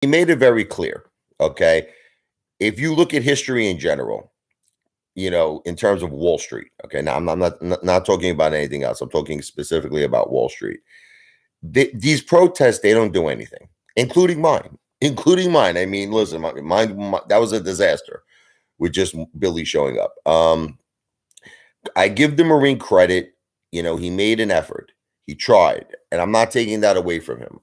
He made it very clear. Okay. If you look at history in general, in terms of Wall Street, okay, now I'm not talking about anything else. I'm talking specifically about Wall Street. These protests, they don't do anything, including mine. Including mine. I mean, listen, mine that was a disaster with just Billy showing up. I give the Marine credit. He made an effort. He tried, and I'm not taking that away from him.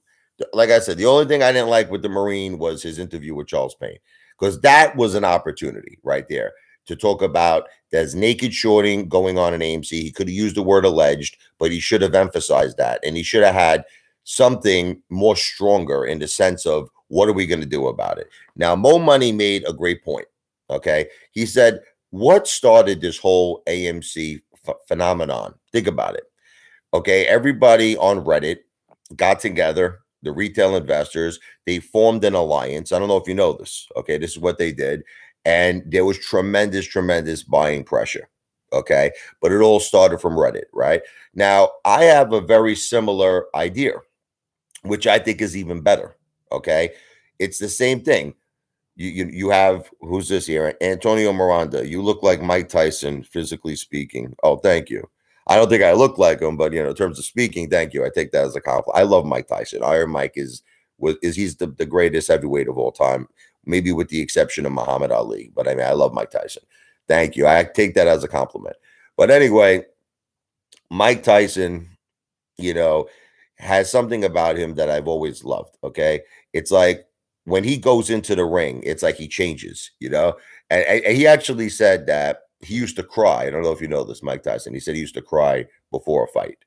Like I said, the only thing I didn't like with the Marine was his interview with Charles Payne, because that was an opportunity right there to talk about there's naked shorting going on in AMC. He could have used the word alleged, but he should have emphasized that, and he should have had something more stronger in the sense of what are we going to do about it. Now, Mo Money made a great point. Okay, he said, what started this whole AMC phenomenon? Think about it. Okay, everybody on Reddit got together, the retail investors, they formed an alliance. I don't know if you know this. Okay, this is what they did. And there was tremendous, tremendous buying pressure. Okay, but it all started from Reddit, right? Now, I have a very similar idea, which I think is even better. Okay, it's the same thing. You have, who's this here? Antonio Miranda. You look like Mike Tyson, physically speaking. Oh, thank you. I don't think I look like him, but in terms of speaking, thank you. I take that as a compliment. I love Mike Tyson. Iron Mike is he's the greatest heavyweight of all time, maybe with the exception of Muhammad Ali. But I mean, I love Mike Tyson. Thank you. I take that as a compliment. But anyway, Mike Tyson, you know, has something about him that I've always loved. Okay. It's like when he goes into the ring, it's like he changes. And he actually said that he used to cry. I don't know if you know this, Mike Tyson. He said he used to cry before a fight.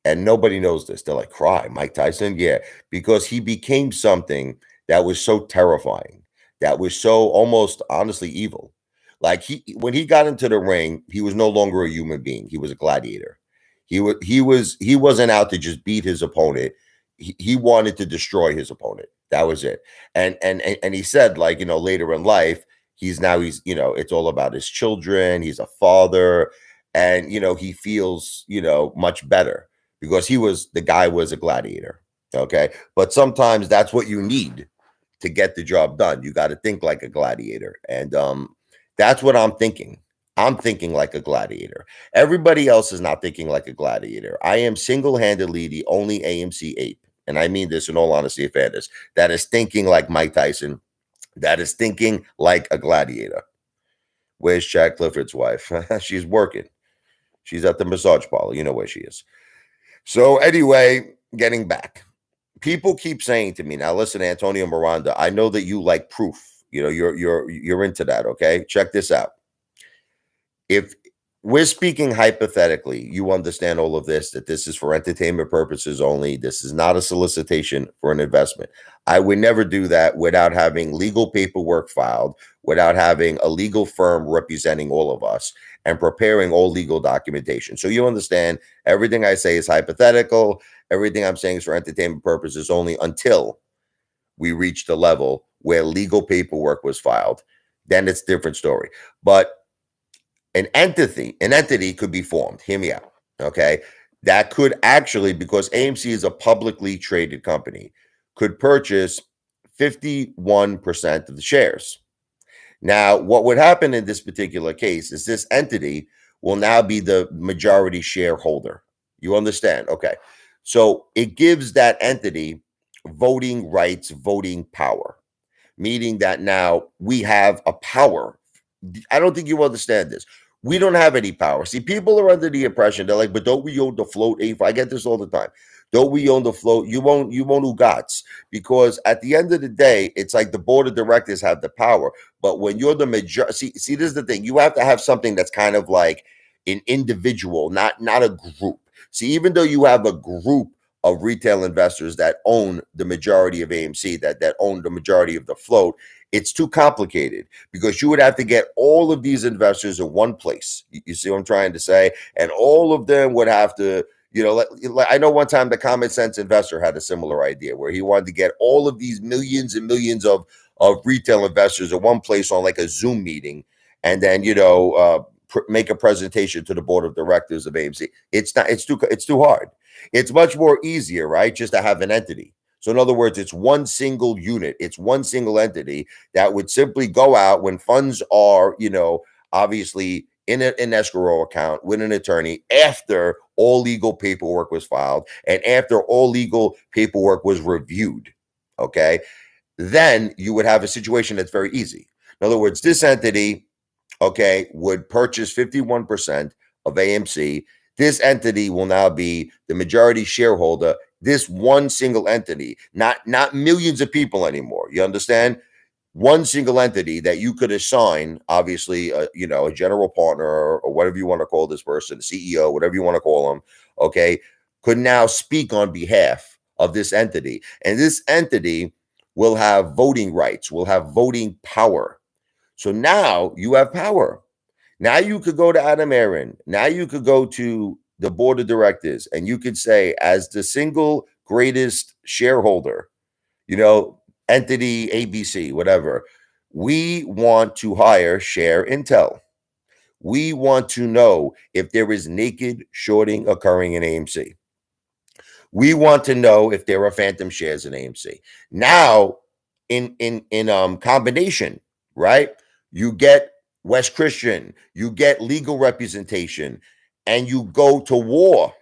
And nobody knows this. They're like, cry, Mike Tyson? Yeah, because he became something that was so terrifying, that was so almost honestly evil. Like when he got into the ring, he was no longer a human being. He was a gladiator. He wasn't out to just beat his opponent. He wanted to destroy his opponent. That was it. And he said, like, later in life, he's it's all about his children. He's a father, and he feels much better because the guy was a gladiator. Okay. But sometimes that's what you need to get the job done. You got to think like a gladiator. And that's what I'm thinking. I'm thinking like a gladiator. Everybody else is not thinking like a gladiator. I am single-handedly the only AMC ape, and I mean this in all honesty, fairness, that is thinking like Mike Tyson, that is thinking like a gladiator. Where's Chad Clifford's wife? She's working. She's at the massage parlor. You know where she is. So anyway, getting back. People keep saying to me, now listen, Antonio Miranda, I know that you like proof. You're into that, okay? Check this out. If we're speaking hypothetically, you understand all of this, that this is for entertainment purposes only. This is not a solicitation for an investment. I would never do that without having legal paperwork filed, without having a legal firm representing all of us and preparing all legal documentation. So you understand everything I say is hypothetical. Everything I'm saying is for entertainment purposes only until we reach the level where legal paperwork was filed. Then it's a different story. But an entity could be formed. Hear me out. Okay. That could actually, because AMC is a publicly traded company, could purchase 51% of the shares. Now, what would happen in this particular case is this entity will now be the majority shareholder. You understand? Okay. So it gives that entity voting rights, voting power, meaning that now we have a power. I don't think you understand this. We don't have any power. See, people are under the impression they're like, but don't we own the float? I get this all the time. Don't we own the float? You won't UGOTS, because at the end of the day, it's like the board of directors have the power. But when you're the majority, see, this is the thing. You have to have something that's kind of like an individual, not a group. See, even though you have a group of retail investors that own the majority of AMC, that own the majority of the float, it's too complicated because you would have to get all of these investors in one place. You see what I'm trying to say? And all of them would have to, I know one time the Common Sense Investor had a similar idea where he wanted to get all of these millions and millions of retail investors in one place on like a Zoom meeting, and then, make a presentation to the board of directors of AMC. It's too hard. It's much more easier, right? Just to have an entity. So in other words, it's one single unit. It's one single entity that would simply go out when funds are, obviously in an escrow account with an attorney after all legal paperwork was filed and after all legal paperwork was reviewed. Okay. Then you would have a situation that's very easy. In other words, this entity, okay, would purchase 51% of AMC. This entity will now be the majority shareholder. This one single entity, not millions of people anymore. You understand? One single entity that you could assign, obviously, a general partner or whatever you want to call this person, CEO, whatever you want to call them, okay, could now speak on behalf of this entity. And this entity will have voting rights, will have voting power. So now you have power. Now you could go to Adam Aron. Now you could go to the board of directors and you could say, as the single greatest shareholder, entity ABC, whatever, we want to hire Share Intel. We want to know if there is naked shorting occurring in AMC. We want to know if there are phantom shares in AMC. Now, in combination, right? You get West Christian, you get legal representation, and you go to war.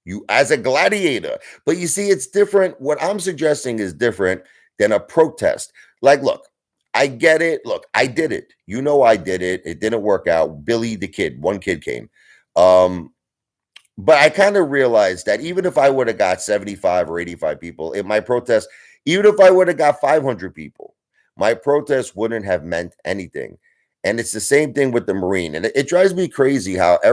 You as a gladiator. But you see, it's different. What I'm suggesting is different than a protest. Like, look, I get it. Look, I did it. I did it. It didn't work out. Billy the kid, one kid came. But I kind of realized that even if I would have got 75 or 85 people in my protest, even if I would have got 500 people, my protest wouldn't have meant anything. And it's the same thing with the Marine. And it drives me crazy how I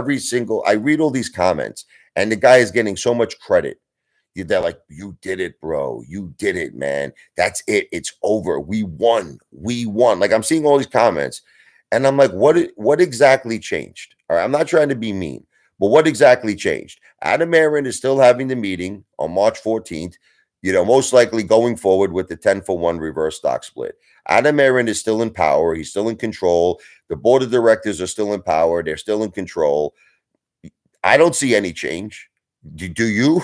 read all these comments and the guy is getting so much credit. They're like, you did it, bro. You did it, man. That's it. It's over. We won. We won. Like I'm seeing all these comments and I'm like, what exactly changed? All right. I'm not trying to be mean. But what exactly changed? Adam Aron is still having the meeting on March 14th, most likely going forward with the 10-for-1 reverse stock split. Adam Aron is still in power. He's still in control. The board of directors are still in power. They're still in control. I don't see any change. Do you?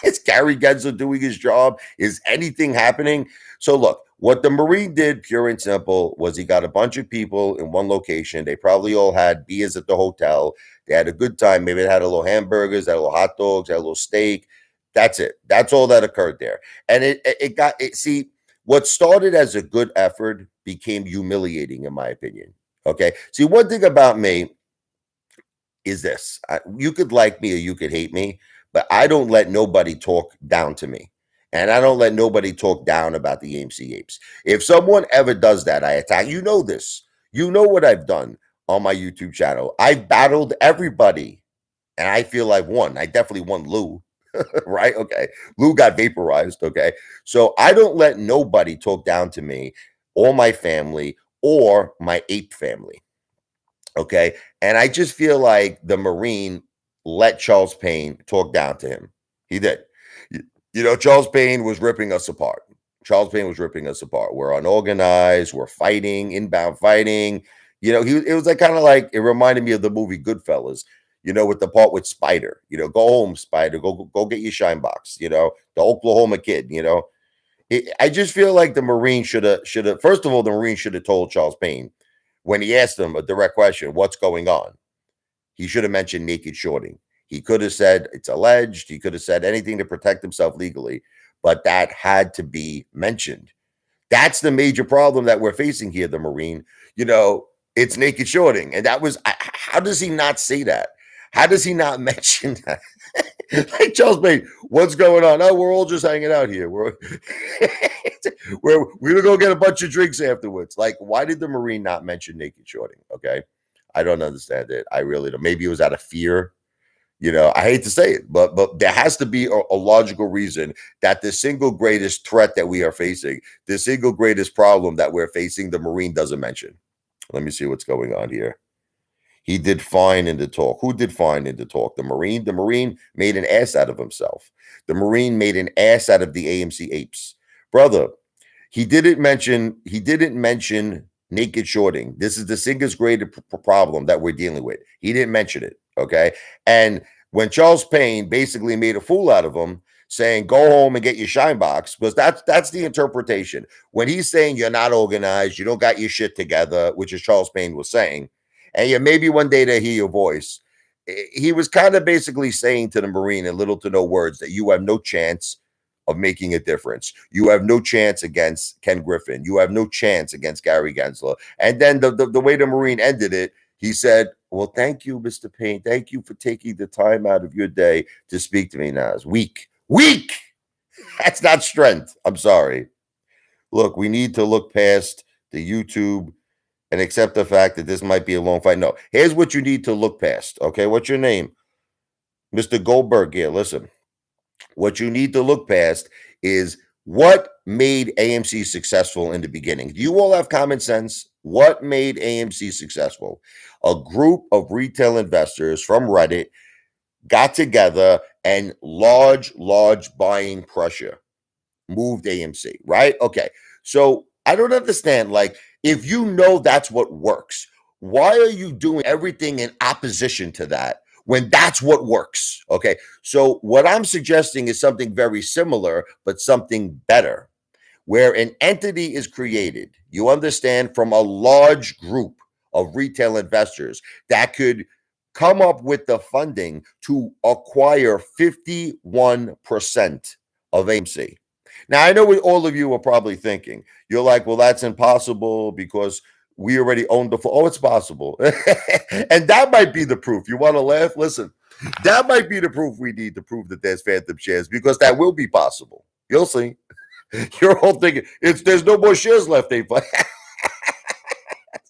Is Gary Gensler doing his job? Is anything happening? So look, what the Marine did, pure and simple, was he got a bunch of people in one location. They probably all had beers at the hotel. They had a good time. Maybe they had a little hamburgers, they had a little hot dogs, they had a little steak. That's it. That's all that occurred there. And see, what started as a good effort became humiliating, in my opinion. Okay. See, one thing about me is this. You could like me or you could hate me, but I don't let nobody talk down to me. And I don't let nobody talk down about the AMC apes. If someone ever does that, I attack. You know this. You know what I've done on my YouTube channel. I've battled everybody. And I feel I've won. I definitely won Lou. Right? Okay. Lou got vaporized. Okay. So I don't let nobody talk down to me or my family or my ape family. Okay. And I just feel like the Marine let Charles Payne talk down to him. He did. Charles Payne was ripping us apart. Charles Payne was ripping us apart. We're unorganized. We're fighting, inbound fighting. It was like kind of like it reminded me of the movie Goodfellas, with the part with Spider. Go home, Spider. Go get your shine box. The Oklahoma kid. I just feel like the Marine should have. First of all, the Marine should have told Charles Payne when he asked him a direct question, "What's going on?" He should have mentioned naked shorting. He could have said it's alleged. He could have said anything to protect himself legally, but that had to be mentioned. That's the major problem that we're facing here, the Marine. It's naked shorting. And that was, how does he not say that? How does he not mention that? Like Charles Payne, what's going on? Oh, we're all just hanging out here. We're gonna go get a bunch of drinks afterwards. Like, why did the Marine not mention naked shorting? Okay. I don't understand it. I really don't. Maybe it was out of fear. I hate to say it, but there has to be a logical reason that the single greatest threat that we are facing, the single greatest problem that we're facing, the Marine doesn't mention. Let me see what's going on here. He did fine in the talk. Who did fine in the talk? The Marine. The Marine made an ass out of himself. The Marine made an ass out of the AMC apes. Brother, he didn't mention naked shorting. This is the single greatest problem that we're dealing with. He didn't mention it. Okay. And when Charles Payne basically made a fool out of him, saying go home and get your shine box, because that's the interpretation. When he's saying you're not organized, you don't got your shit together, which is Charles Payne was saying, and yeah, maybe one day they hear your voice. He was kind of basically saying to the Marine in little to no words that you have no chance of making a difference. You have no chance against Ken Griffin. You have no chance against Gary Gensler. And then the way the Marine ended it, he said, well, thank you, Mr. Payne. Thank you for taking the time out of your day to speak to me now. It's weak. Weak. That's not strength. I'm sorry. Look, we need to look past the YouTube and accept the fact that this might be a long fight. No, here's what you need to look past. Okay, what's your name? Mr. Goldberg here. Listen, what you need to look past is what made AMC successful in the beginning. Do you all have common sense? What made AMC successful? A group of retail investors from Reddit got together and large buying pressure moved AMC, right? Okay. So I don't understand. Like, if you know that's what works, why are you doing everything in opposition to that when that's what works? Okay. So what I'm suggesting is something very similar, but something better, where an entity is created, you understand, from a large group of retail investors that could come up with the funding to acquire 51% of AMC. Now, I know what all of you are probably thinking. You're like, well, that's impossible because we already own the. Oh, it's possible. And that might be the proof. You want to laugh? Listen, that might be the proof we need to prove that there's phantom shares, because that will be possible. You'll see. You're all thinking there's no more shares left, There's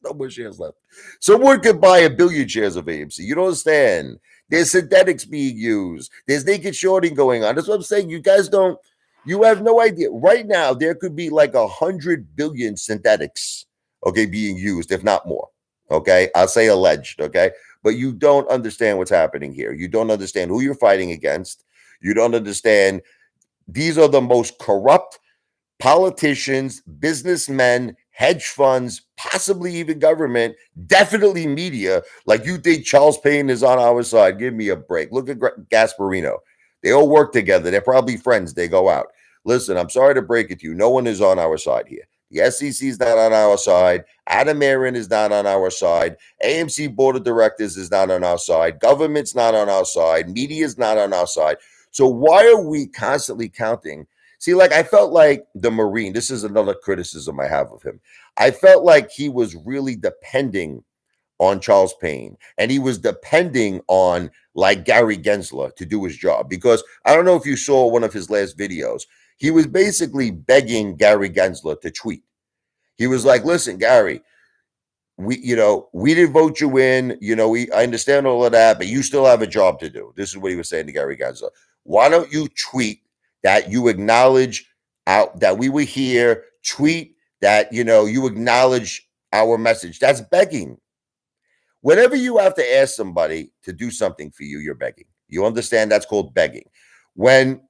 no more shares left. Someone could buy 1 billion shares of AMC. You don't understand. There's synthetics being used. There's naked shorting going on. That's what I'm saying. You guys don't. You have no idea. Right now, there could be like 100 billion synthetics, okay, being used, if not more. Okay, I'll say alleged. Okay, but you don't understand what's happening here. You don't understand who you're fighting against. You don't understand. These are the most corrupt politicians, businessmen, hedge funds, possibly even government, definitely media. Like, you think Charles Payne is on our side? Give me a break. Look at Gasparino. They all work together. They're probably friends. They go out. Listen, I'm sorry to break it to you. No one is on our side here. The SEC is not on our side. Adam Aron is not on our side. AMC board of directors is not on our side. Government's not on our side. Media is not on our side. So why are we constantly counting? See, like, I felt like the Marine, this is another criticism I have of him. I felt like he was really depending on Charles Payne, and he was depending on like Gary Gensler to do his job, because I don't know if you saw one of his last videos. He was basically begging Gary Gensler to tweet. He was like, listen, Gary, we didn't vote you in. I understand all of that, but you still have a job to do. This is what he was saying to Gary Gensler. Why don't you tweet that you acknowledge that we were here? Tweet that, you acknowledge our message. That's begging. Whenever you have to ask somebody to do something for you, you're begging. You understand? That's called begging. When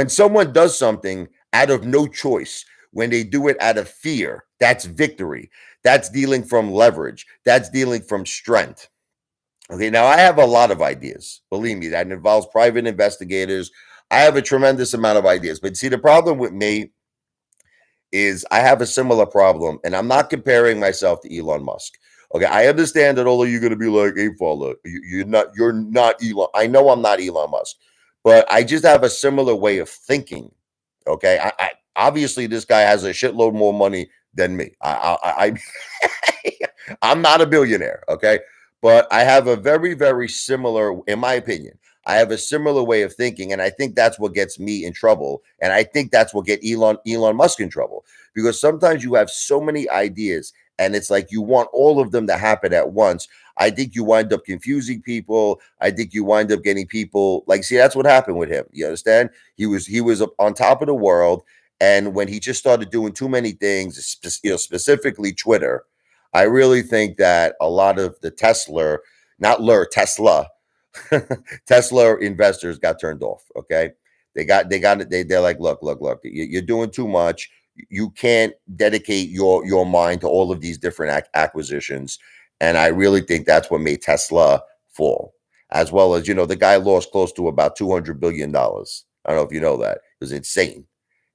someone does something out of no choice, when they do it out of fear, that's victory. That's dealing from leverage. That's dealing from strength. Okay, now I have a lot of ideas. Believe me, that involves private investigators. I have a tremendous amount of ideas. But see, the problem with me is I have a similar problem, and I'm not comparing myself to Elon Musk. Okay, I understand that all of you are going to be like, Apefather, you're not Elon. I know I'm not Elon Musk, but I just have a similar way of thinking. Okay, I obviously this guy has a shitload more money than me. I'm not a billionaire. Okay, but I have a very, very similar, in my opinion, I have a similar way of thinking, and I think that's what gets me in trouble, and I think that's what gets Elon Musk in trouble, because sometimes you have so many ideas, and it's like you want all of them to happen at once. I think you wind up confusing people. I think you wind up getting people like, see, that's what happened with him. You understand? He was on top of the world, and when he just started doing too many things, specifically Twitter, I really think that a lot of the Tesla Tesla investors got turned off. Okay, they're like, look, you're doing too much. You can't dedicate your mind to all of these different acquisitions, and I really think that's what made Tesla fall. As well as, the guy lost close to about $200 billion. I don't know if you know that. It was insane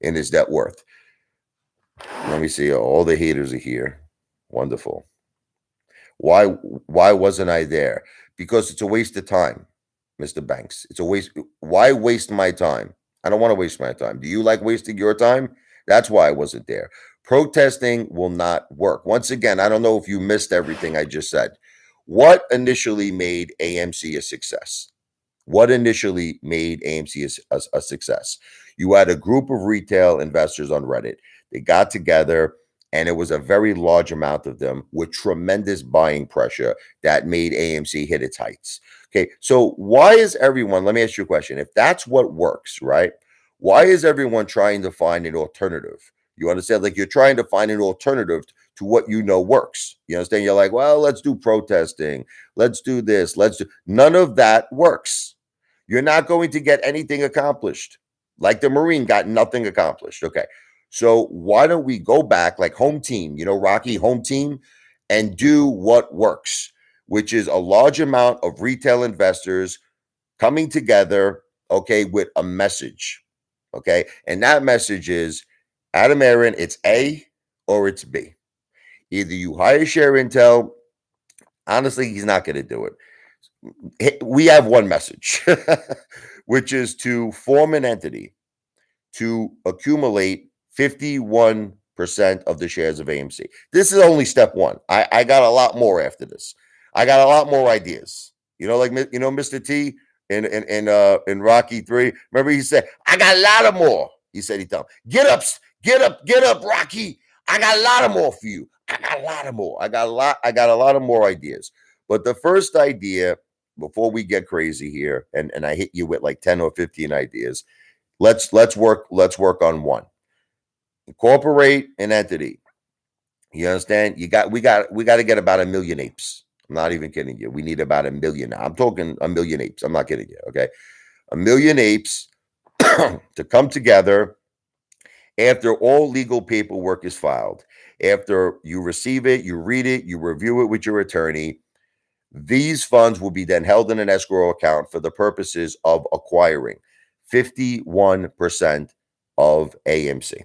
in his net worth. Let me see. All the haters are here. Wonderful. Why why wasn't I there? Because it's a waste of time, Mr. Banks. It's a waste. Why waste my time? I don't want to waste my time. Do you like wasting your time? That's why I wasn't there. Protesting will not work. Once again, I don't know if you missed everything I just said. What initially made AMC a success? What initially made AMC a success? You had a group of retail investors on Reddit. They got together, and it was a very large amount of them with tremendous buying pressure that made AMC hit its heights. Okay, so why is everyone, let me ask you a question. If that's what works, right? Why is everyone trying to find an alternative? You understand? Like you're trying to find an alternative to what you know works. You understand? You're like, well, let's do protesting. Let's do this. Let's do none of that works. You're not going to get anything accomplished. Like the Marine got nothing accomplished. Okay. So why don't we go back like home team, Rocky, home team, and do what works, which is a large amount of retail investors coming together, okay, with a message. Okay. And that message is Adam Aron, it's A or it's B. Either you hire share intel. Honestly, he's not going to do it. We have one message, which is to form an entity to accumulate 51% of the shares of AMC. This is only step one. I got a lot more after this. I got a lot more ideas. Like Mr. T in Rocky 3. Remember he said, I got a lot of more. He said, told him, get up, Rocky. I got a lot of more for you. I got a lot of more. I got a lot of more ideas. But the first idea, before we get crazy here, and I hit you with like 10 or 15 ideas, let's work on one. Incorporate an entity. You understand? We got to get about 1 million apes. I'm not even kidding you. We need about 1 million now. I'm talking 1 million apes. I'm not kidding you. Okay. 1 million apes to come together after all legal paperwork is filed. After you receive it, you read it, you review it with your attorney. These funds will be then held in an escrow account for the purposes of acquiring 51% of AMC.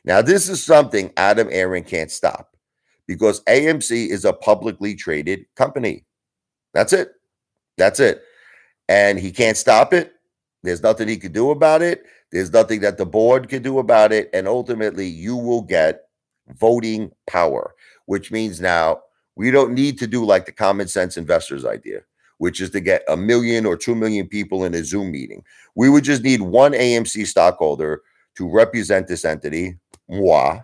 Now, this is something Adam Aron can't stop because AMC is a publicly traded company. That's it. That's it. And he can't stop it. There's nothing he could do about it. There's nothing that the board could do about it. And ultimately, you will get voting power, which means now we don't need to do like the common sense investors idea, which is to get 1 million or 2 million people in a Zoom meeting. We would just need one AMC stockholder to represent this entity, moi,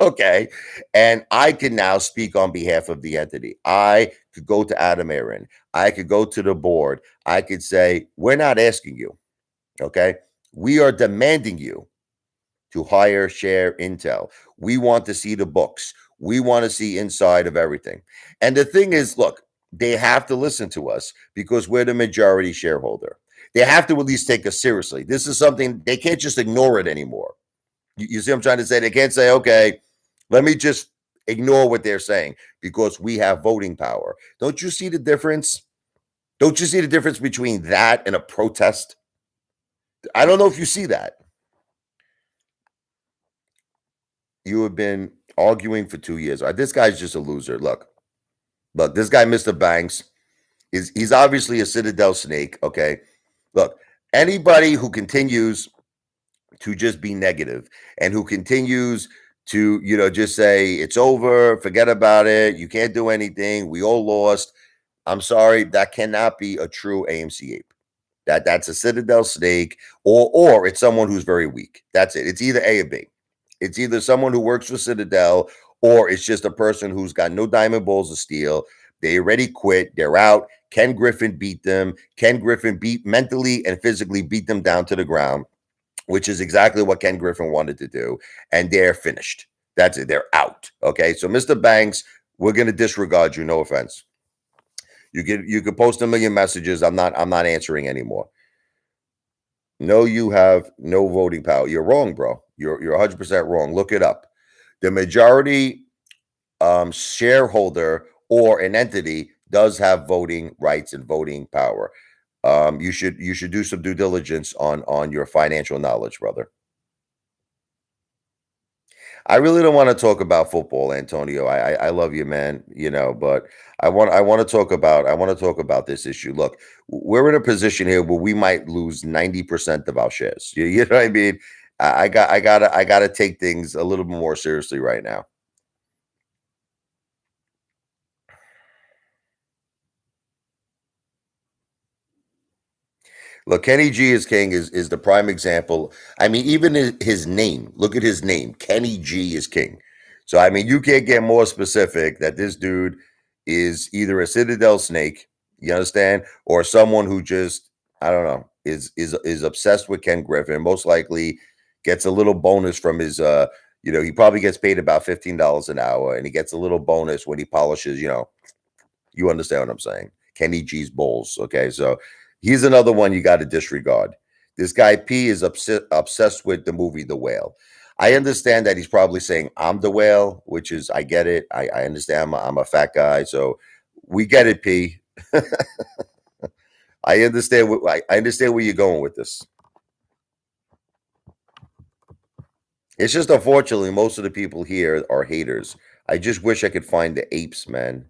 okay? And I can now speak on behalf of the entity. I could go to Adam Aron. I could go to the board. I could say, we're not asking you, okay? We are demanding you to hire share intel. We want to see the books. We want to see inside of everything. And the thing is, look, they have to listen to us because we're the majority shareholder. They have to at least take us seriously. This is something, they can't just ignore it anymore. You see what I'm trying to say? They can't say, okay, let me just ignore what they're saying because we have voting power. Don't you see the difference? Don't you see the difference between that and a protest? I don't know if you see that. You have been arguing for 2 years. This guy's just a loser. Look, this guy, Mr. Banks, he's obviously a Citadel snake. Okay. Look, anybody who continues to just be negative and who continues to, just say it's over, forget about it, you can't do anything, we all lost. I'm sorry, that cannot be a true AMC ape. That's a Citadel snake, or it's someone who's very weak. That's it. It's either A or B. It's either someone who works for Citadel, or it's just a person who's got no diamond balls of steel. They already quit. They're out. Ken Griffin beat them. Ken Griffin mentally and physically beat them down to the ground, which is exactly what Ken Griffin wanted to do. And they're finished. That's it. They're out. Okay. So Mr. Banks, we're going to disregard you. No offense. You could post 1 million messages. I'm not answering anymore. No, you have no voting power. You're wrong, bro. You're 100% wrong. Look it up. The majority shareholder or an entity does have voting rights and voting power. You should do some due diligence on your financial knowledge, brother. I really don't want to talk about football, Antonio. I love you, man. But I want to talk about this issue. Look, we're in a position here where we might lose 90% of our shares. You know what I mean? I gotta take things a little bit more seriously right now. Look, Kenny G is king is the prime example. I mean, even his name. Look at his name. Kenny G is king. So I mean, you can't get more specific that this dude is either a Citadel snake, you understand, or someone who just I don't know is obsessed with Ken Griffin. Most likely gets a little bonus from his he probably gets paid about $15 an hour, and he gets a little bonus when he polishes, you understand what I'm saying? Kenny G's bowls. Okay. So he's another one you got to disregard. This guy P is obsessed with the movie The Whale. I understand that he's probably saying I'm the whale, which is I get it. I understand I'm a fat guy, so we get it, P. I understand. I understand where you're going with this. It's just unfortunately most of the people here are haters. I just wish I could find the apes, man.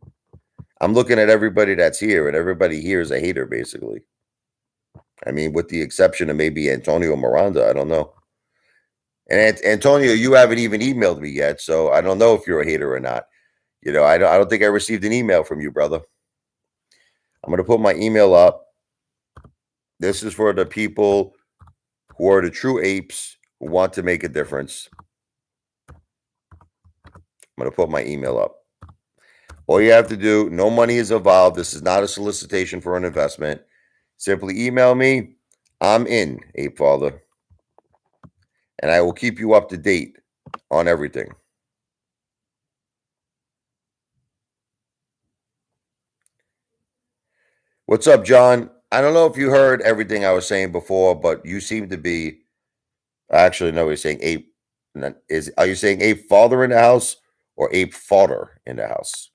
I'm looking at everybody that's here, and everybody here is a hater, basically. I mean, with the exception of maybe Antonio Miranda, I don't know. And Antonio, you haven't even emailed me yet, so I don't know if you're a hater or not. I don't think I received an email from you, brother. I'm gonna put my email up. This is for the people who are the true apes who want to make a difference. I'm gonna put my email up. All you have to do, no money is involved. This is not a solicitation for an investment. Simply email me. I'm in, Apefather, and I will keep you up to date on everything. What's up, John? I don't know if you heard everything I was saying before, but you seem to be actually no. You're saying ape. Are you saying ape father in the house or ape fodder in the house?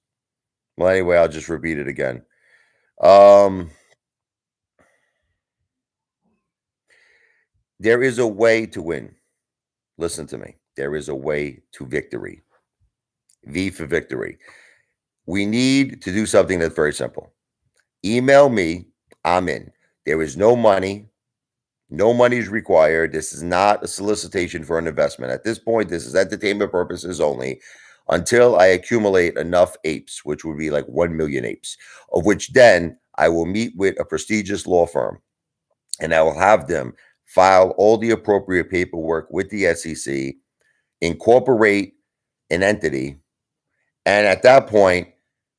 Well, anyway, I'll just repeat it again. Um, there is a way to win. Listen to me. There is a way to victory. V for victory. We need to do something that's very simple. Email me. I'm in. There is no money. No money is required. This is not a solicitation for an investment. At this point, this is entertainment purposes only until I accumulate enough apes, which would be like 1 million apes, of which then I will meet with a prestigious law firm and I will have them file all the appropriate paperwork with the SEC, incorporate an entity. And at that point,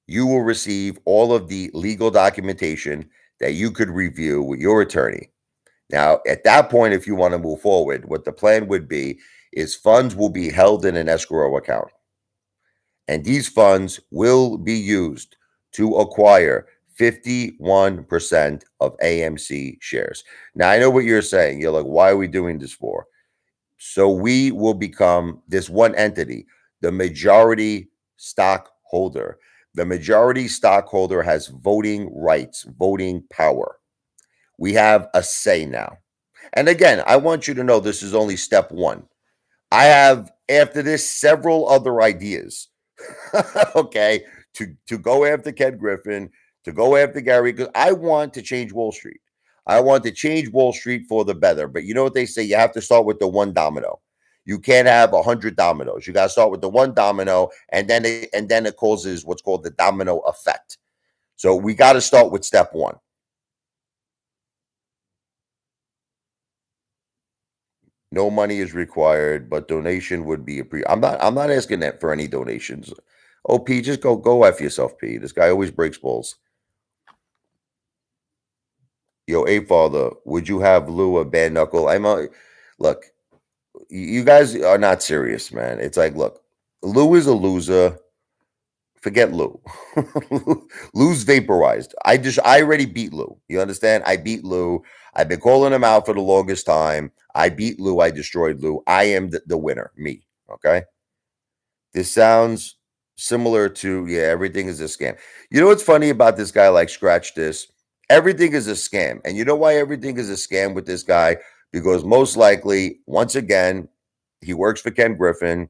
you will receive all of the legal documentation that you could review with your attorney. Now, at that point, if you want to move forward, what the plan would be is funds will be held in an escrow account. And these funds will be used to acquire 51% of AMC shares. Now, I know what you're saying. You're like, why are we doing this for? So we will become this one entity, the majority stockholder. The majority stockholder has voting rights, voting power. We have a say now. And again, I want you to know this is only step one. I have, after this, several other ideas, okay, to go after Ken Griffin, to go after Gary, because I want to change Wall Street. I want to change Wall Street for the better. But you know what they say? You have to start with the one domino. You can't have 100 dominoes. You got to start with the one domino, and then it causes what's called the domino effect. So we got to start with step one. No money is required, but donation would be I'm not asking that for any donations. Oh, P, just go F yourself, P. This guy always breaks balls. Yo, A father, would you have Lou a bare knuckle? Look, you guys are not serious, man. It's like, look, Lou is a loser. Forget Lou. Lou's vaporized. I already beat Lou. You understand? I beat Lou. I've been calling him out for the longest time. I beat Lou. I destroyed Lou. I am the winner. Me. Okay. This sounds similar to, yeah, everything is a scam. You know what's funny about this guy like Scratch This? Everything is a scam. And you know why everything is a scam with this guy? Because most likely, once again, he works for Ken Griffin.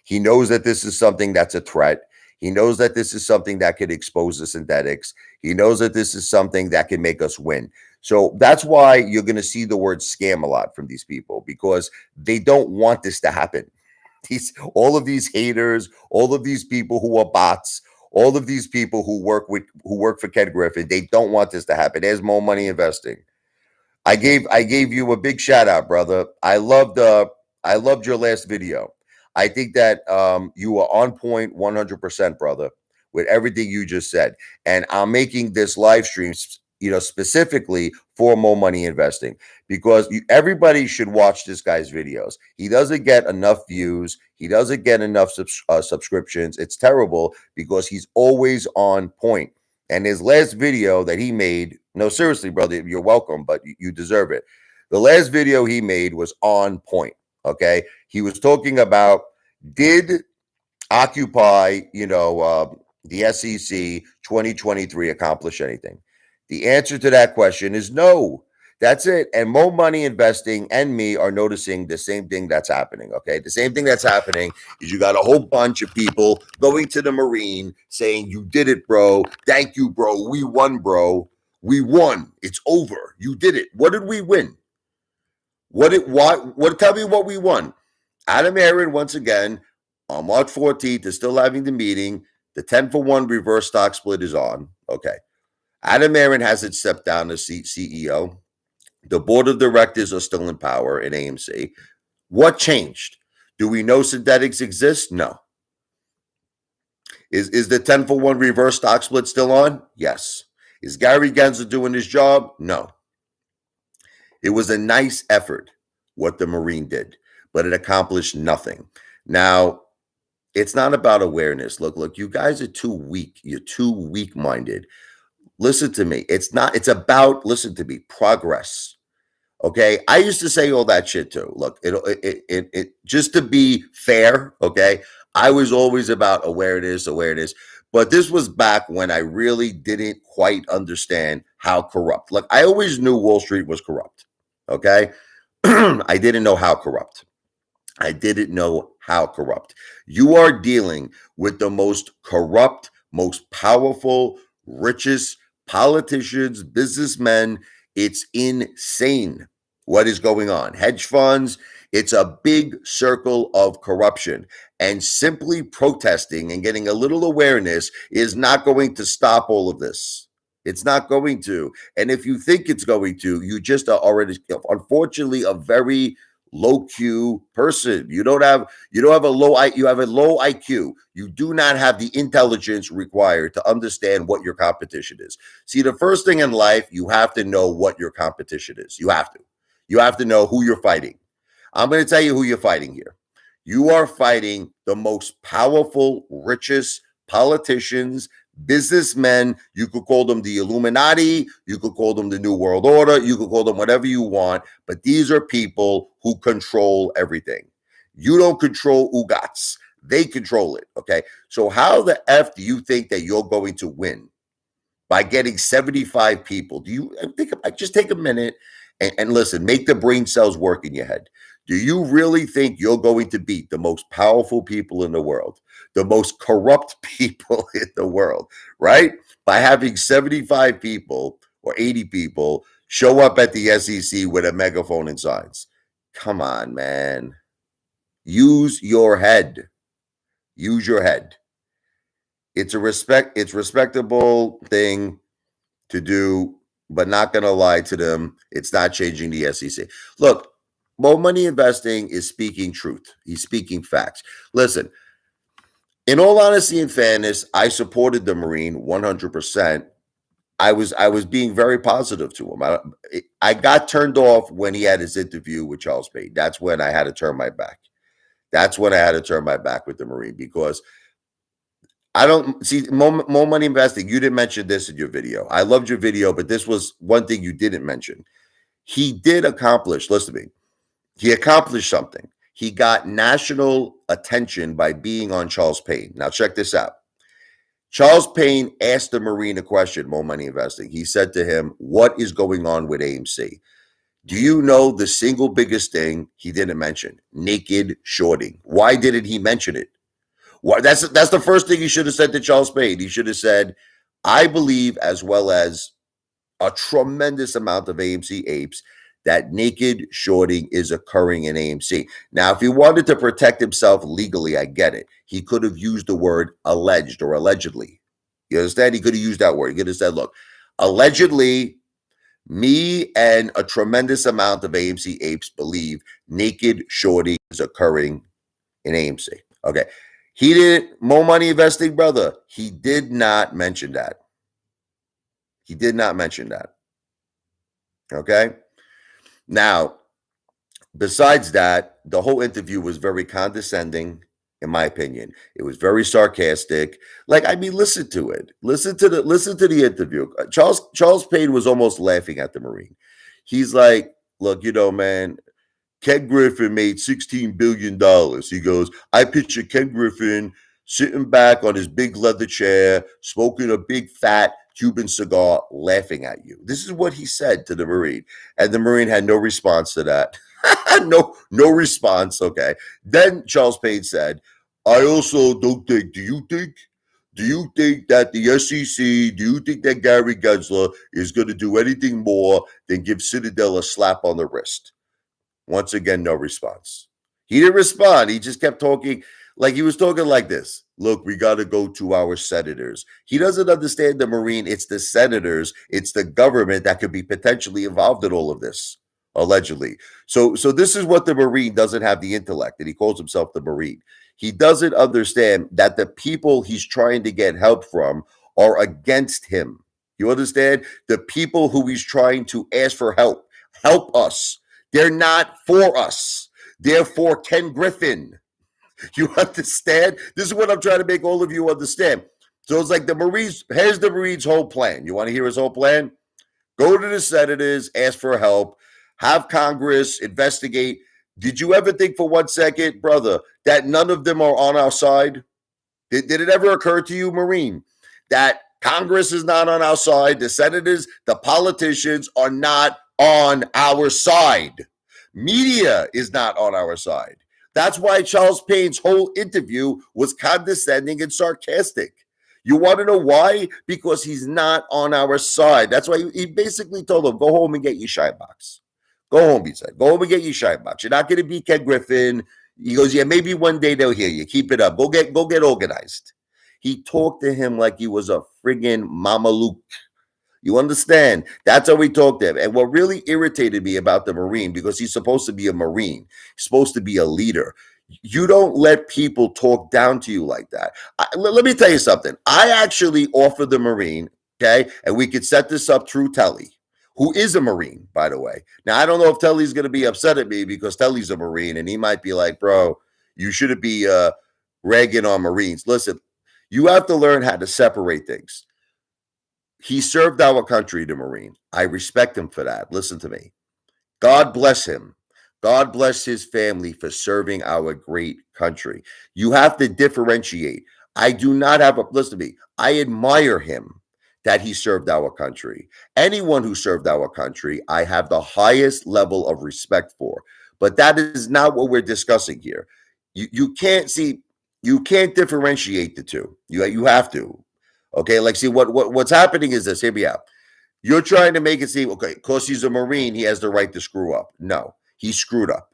He knows that this is something that's a threat. He knows that this is something that could expose the synthetics. He knows that this is something that can make us win. So that's why you're going to see the word scam a lot from these people, because they don't want this to happen. All of these haters, all of these people who are bots, all of these people who work for Ken Griffin, they don't want this to happen. There's more money investing. I gave you a big shout out, brother. I loved your last video. I think that you are on point 100%, brother, with everything you just said. And I'm making this live stream, specifically for more money investing, because everybody should watch this guy's videos. He doesn't get enough views. He doesn't get enough subscriptions. It's terrible because he's always on point. And his last video that he made, no, seriously, brother, you're welcome, but you deserve it. The last video he made was on point. Okay. He was talking about, did Occupy, the SEC 2023 accomplish anything? The answer to that question is no. That's it. And Mo Money Investing and me are noticing the same thing that's happening. Okay. The same thing that's happening is you got a whole bunch of people going to the Marine saying, you did it, bro. Thank you, bro. We won, bro. We won. It's over. You did it. What did we win? Tell me what we won. Adam Aron, once again, on March 14th, is still having the meeting. The 10-for-1 reverse stock split is on. Okay. Adam Aron hasn't stepped down as CEO. The board of directors are still in power in AMC. What changed? Do we know synthetics exist? No. Is the 10-for-1 reverse stock split still on? Yes. Is Gary Gensler doing his job? No. It was a nice effort, what the Marine did, but it accomplished nothing. Now, it's not about awareness. Look, you guys are too weak. You're too weak-minded. Listen to me. It's about, listen to me, progress. Okay. I used to say all that shit too. Look, it just to be fair. Okay. I was always about awareness. But this was back when I really didn't quite understand how corrupt. Look, I always knew Wall Street was corrupt. Okay. I didn't know how corrupt. You are dealing with the most corrupt, most powerful, richest politicians, businessmen. It's insane what is going on. Hedge funds, it's a big circle of corruption. And simply protesting and getting a little awareness is not going to stop all of this. It's not going to. And if you think it's going to, you just are already, unfortunately, a very low Q person. You have a low IQ. You do not have the intelligence required to understand what your competition is. See, the first thing in life, you have to know what your competition is. You have to know who you're fighting. I'm going to tell you who you're fighting here. You are fighting the most powerful, richest politicians, businessmen. You could call them the Illuminati. You could call them the New World Order. You could call them whatever you want. But these are people who control everything. You don't control UGATs. They control it. Okay. So how the F do you think that you're going to win by getting 75 people? Do you think, just take a minute and listen, make the brain cells work in your head. Do you really think you're going to beat the most powerful people in the world, the most corrupt people in the world, right? By having 75 people or 80 people show up at the SEC with a megaphone and signs? Come on, man. Use your head. Use your head. It's respectable thing to do, but not going to lie to them. It's not changing the SEC. Look, Mo Money Investing is speaking truth. He's speaking facts. Listen, in all honesty and fairness, I supported the Marine 100%. I was being very positive to him. I got turned off when he had his interview with Charles Payne. That's when I had to turn my back. That's when I had to turn my back with the Marine, because I don't see Mo Money Investing. You didn't mention this in your video. I loved your video, but this was one thing you didn't mention. He did accomplish, listen to me, he accomplished something. He got national attention by being on Charles Payne. Now, check this out. Charles Payne asked the Marine a question, More Money Investing. He said to him, "What is going on with AMC? Do you know the single biggest thing he didn't mention? Naked shorting. Why didn't he mention it? Why, that's the first thing he should have said to Charles Payne. He should have said, I believe, as well as a tremendous amount of AMC apes, that naked shorting is occurring in AMC. Now, if he wanted to protect himself legally, I get it. He could have used the word alleged or allegedly. You understand? He could have used that word. He could have said, look, allegedly, me and a tremendous amount of AMC apes believe naked shorting is occurring in AMC. Okay. He didn't, More Money Investing, brother. He did not mention that. He did not mention that. Okay. Now, besides that, the whole interview was very condescending, in my opinion. It was very sarcastic. Like, I mean, listen to it. Listen to the interview. Charles Payne was almost laughing at the Marine. He's like, look, man, Ken Griffin made $16 billion. He goes, I picture Ken Griffin sitting back on his big leather chair, smoking a big fat Cuban cigar, laughing at you. This is what he said to the Marine. And the Marine had no response to that. no response. Okay. Then Charles Payne said, I also don't think, do you think that the SEC, do you think that Gary Gensler is going to do anything more than give Citadel a slap on the wrist? Once again, no response. He didn't respond. He just kept talking like he was talking like this. Look, we got to go to our senators. He doesn't understand the Marine. It's the senators. It's the government that could be potentially involved in all of this, allegedly. So this is what the Marine doesn't have the intellect, and he calls himself the Marine. He doesn't understand that the people he's trying to get help from are against him. You understand? The people who he's trying to ask for help us. They're not for us. They're for Ken Griffin. You understand? This is what I'm trying to make all of you understand. So it's like the Marines, here's the Marines' whole plan. You want to hear his whole plan? Go to the senators, ask for help, have Congress investigate. Did you ever think for 1 second, brother, that none of them are on our side? Did it ever occur to you, Marine, that Congress is not on our side? The senators, the politicians are not on our side. Media is not on our side. That's why Charles Payne's whole interview was condescending and sarcastic. You want to know why? Because he's not on our side. That's why he basically told him, go home and get your shine box. Go home, he said. Go home and get your shine box. You're not going to be Ken Griffin. He goes, yeah, maybe one day they'll hear you. Keep it up. Go get organized. He talked to him like he was a friggin' Mameluke. You understand? That's how we talked to him. And what really irritated me about the Marine, because he's supposed to be a Marine, he's supposed to be a leader. You don't let people talk down to you like that. Let me tell you something. I actually offered the Marine, okay, and we could set this up through Telly, who is a Marine, by the way. Now, I don't know if Telly's going to be upset at me because Telly's a Marine, and he might be like, bro, you shouldn't be ragging on Marines. Listen, you have to learn how to separate things. He served our country, the Marine. I respect him for that. Listen to me. God bless him. God bless his family for serving our great country. You have to differentiate. I do not have a, listen to me. I admire him that he served our country. Anyone who served our country, I have the highest level of respect for. But that is not what we're discussing here. You can't see, you can't differentiate the two. You have to. Okay, like see what's happening is this. Hear me out. You're trying to make it seem okay, because he's a Marine, he has the right to screw up. No, he screwed up.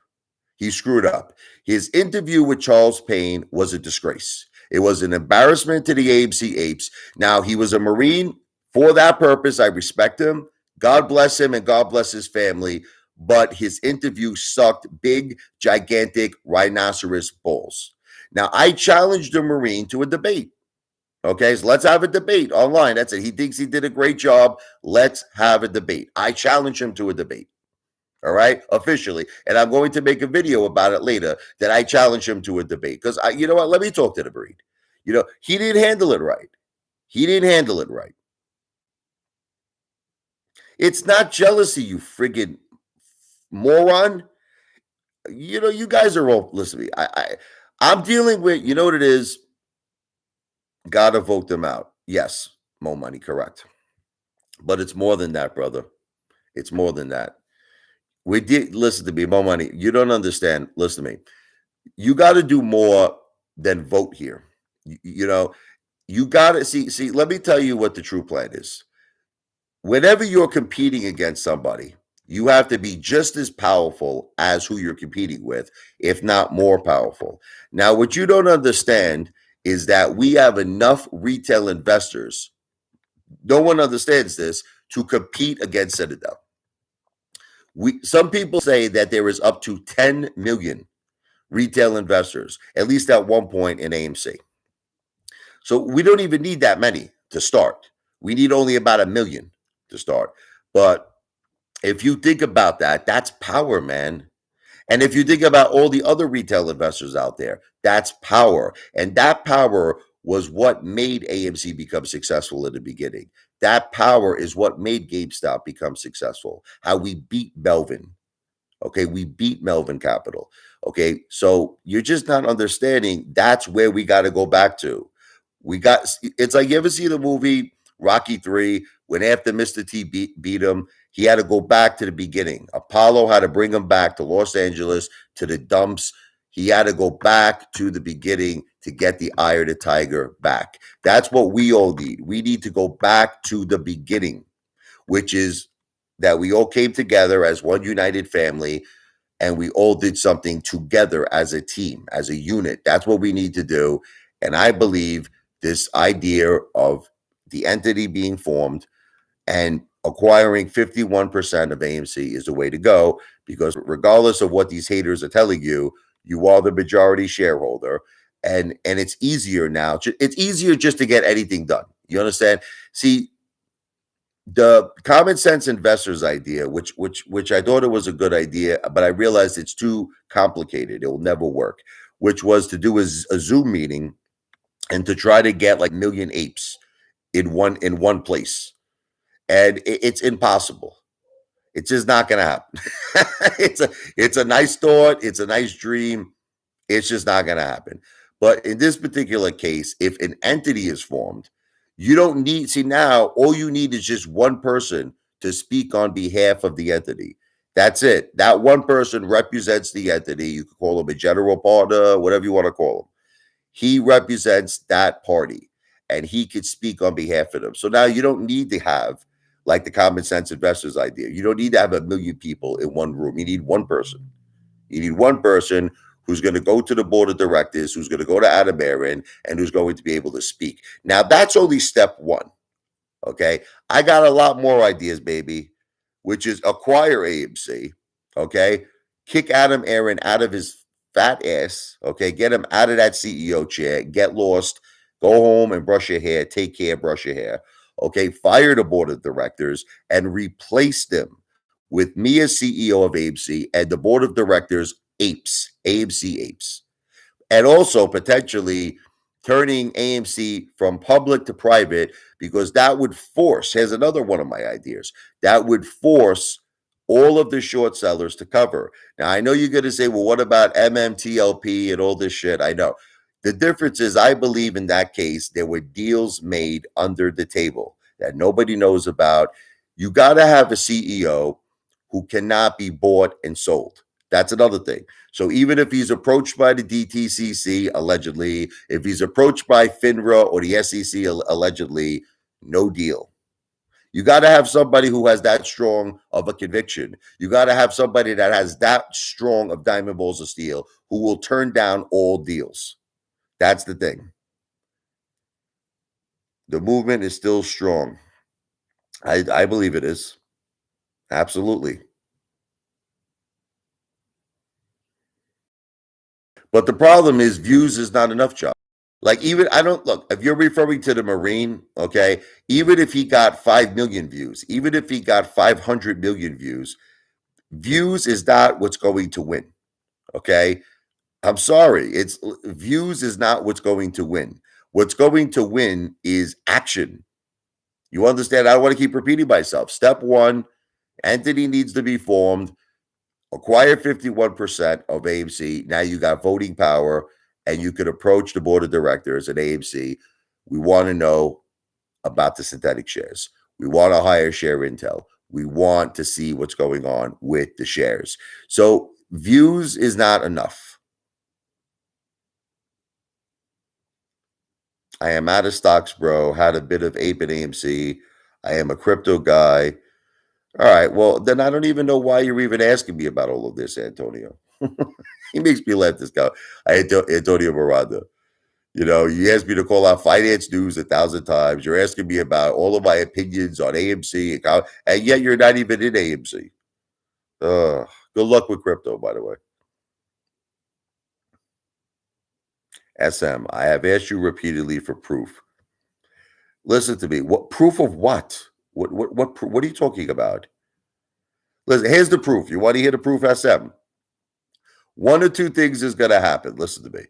He screwed up. His interview with Charles Payne was a disgrace. It was an embarrassment to the AMC apes. Now, he was a Marine for that purpose. I respect him. God bless him and God bless his family. But his interview sucked big, gigantic rhinoceros balls. Now, I challenged the Marine to a debate. Okay, so let's have a debate online. That's it. He thinks he did a great job. Let's have a debate. I challenge him to a debate. All right, officially. And I'm going to make a video about it later that I challenge him to a debate. Because, you know what? Let me talk to the Marine. He didn't handle it right. He didn't handle it right. It's not jealousy, you friggin' moron. You guys are all, listen to me. I'm dealing with, you know what it is? Gotta vote them out. Yes, more money, correct. But it's more than that, brother. It's more than that. We did listen to me, more money. You don't understand. Listen to me. You got to do more than vote here. You know, you got to see. Let me tell you what the true plan is. Whenever you're competing against somebody, you have to be just as powerful as who you're competing with, if not more powerful. Now, what you don't understand is that we have enough retail investors. No one understands this to compete against Citadel. Some people say that there is up to 10 million retail investors, at least at one point in AMC. So we don't even need that many to start. We need only about a million to start. But if you think about that, that's power, man. And if you think about all the other retail investors out there, that's power. And that power was what made AMC become successful in the beginning. That power is what made GameStop become successful. How we beat Melvin. Okay, we beat Melvin Capital. Okay, so you're just not understanding. That's where we got to go back to. It's like, you ever see the movie Rocky 3 when after Mr. T beat him, he had to go back to the beginning. Apollo had to bring him back to Los Angeles, to the dumps. He had to go back to the beginning to get the eye of the tiger back. That's what we all need. We need to go back to the beginning, which is that we all came together as one united family and we all did something together as a team, as a unit. That's what we need to do. And I believe this idea of the entity being formed and acquiring 51% of AMC is the way to go, because regardless of what these haters are telling you, you are the majority shareholder. And it's easier now. It's easier just to get anything done. You understand? See, the common sense investors idea, which I thought it was a good idea, but I realized it's too complicated. It will never work. Which was to do a Zoom meeting and to try to get like million apes in one place, and it's impossible. It's just not going to happen. It's a nice thought. It's a nice dream. It's just not going to happen. But in this particular case, if an entity is formed, you don't need, see, now all you need is just one person to speak on behalf of the entity. That's it. That one person represents the entity. You could call him a general partner, whatever you want to call him. He represents that party and he could speak on behalf of them. So now you don't need to have like the common sense investors idea. You don't need to have a million people in one room. You need one person. You need one person who's going to go to the board of directors, who's going to go to Adam Aron, and who's going to be able to speak. Now, that's only step one. Okay. I got a lot more ideas, baby, which is acquire AMC. Okay. Kick Adam Aron out of his fat ass. Okay. Get him out of that CEO chair. Get lost. Go home and brush your hair. Take care, brush your hair. Okay. Fire the board of directors and replace them with me as CEO of AMC and the board of directors, apes, AMC apes. And also potentially turning AMC from public to private, because that would force, here's another one of my ideas, that would force all of the short sellers to cover. Now, I know you're going to say, well, what about MMTLP and all this shit? I know. The difference is, I believe in that case, there were deals made under the table that nobody knows about. You got to have a CEO who cannot be bought and sold. That's another thing. So even if he's approached by the DTCC, allegedly, if he's approached by FINRA or the SEC, allegedly, no deal. You got to have somebody who has that strong of a conviction. You got to have somebody that has that strong of diamond balls of steel who will turn down all deals. That's the thing. The movement is still strong. I believe it is. Absolutely. But the problem is views is not enough, Chuck. Like, even I don't look, if you're referring to the Marine, okay, even if he got 5 million views, even if he got 500 million views, views is not what's going to win. Okay. I'm sorry. It's views is not what's going to win. What's going to win is action. You understand? I don't want to keep repeating myself. Step one, entity needs to be formed, acquire 51% of AMC. Now you got voting power and you could approach the board of directors at AMC. We want to know about the synthetic shares. We want a higher share intel. We want to see what's going on with the shares. So views is not enough. I am out of stocks, bro. Had a bit of Ape and AMC. I am a crypto guy. All right. Well, then I don't even know why you're even asking me about all of this, Antonio. He makes me laugh, this guy. Antonio Miranda. You know, you asked me to call out finance news 1,000 times. You're asking me about all of my opinions on AMC, and yet you're not even in AMC. Good luck with crypto, by the way. SM, I have asked you repeatedly for proof. Listen to me. What proof of what? What are you talking about? Listen, here's the proof. You want to hear the proof, SM? One or two things is going to happen. Listen to me.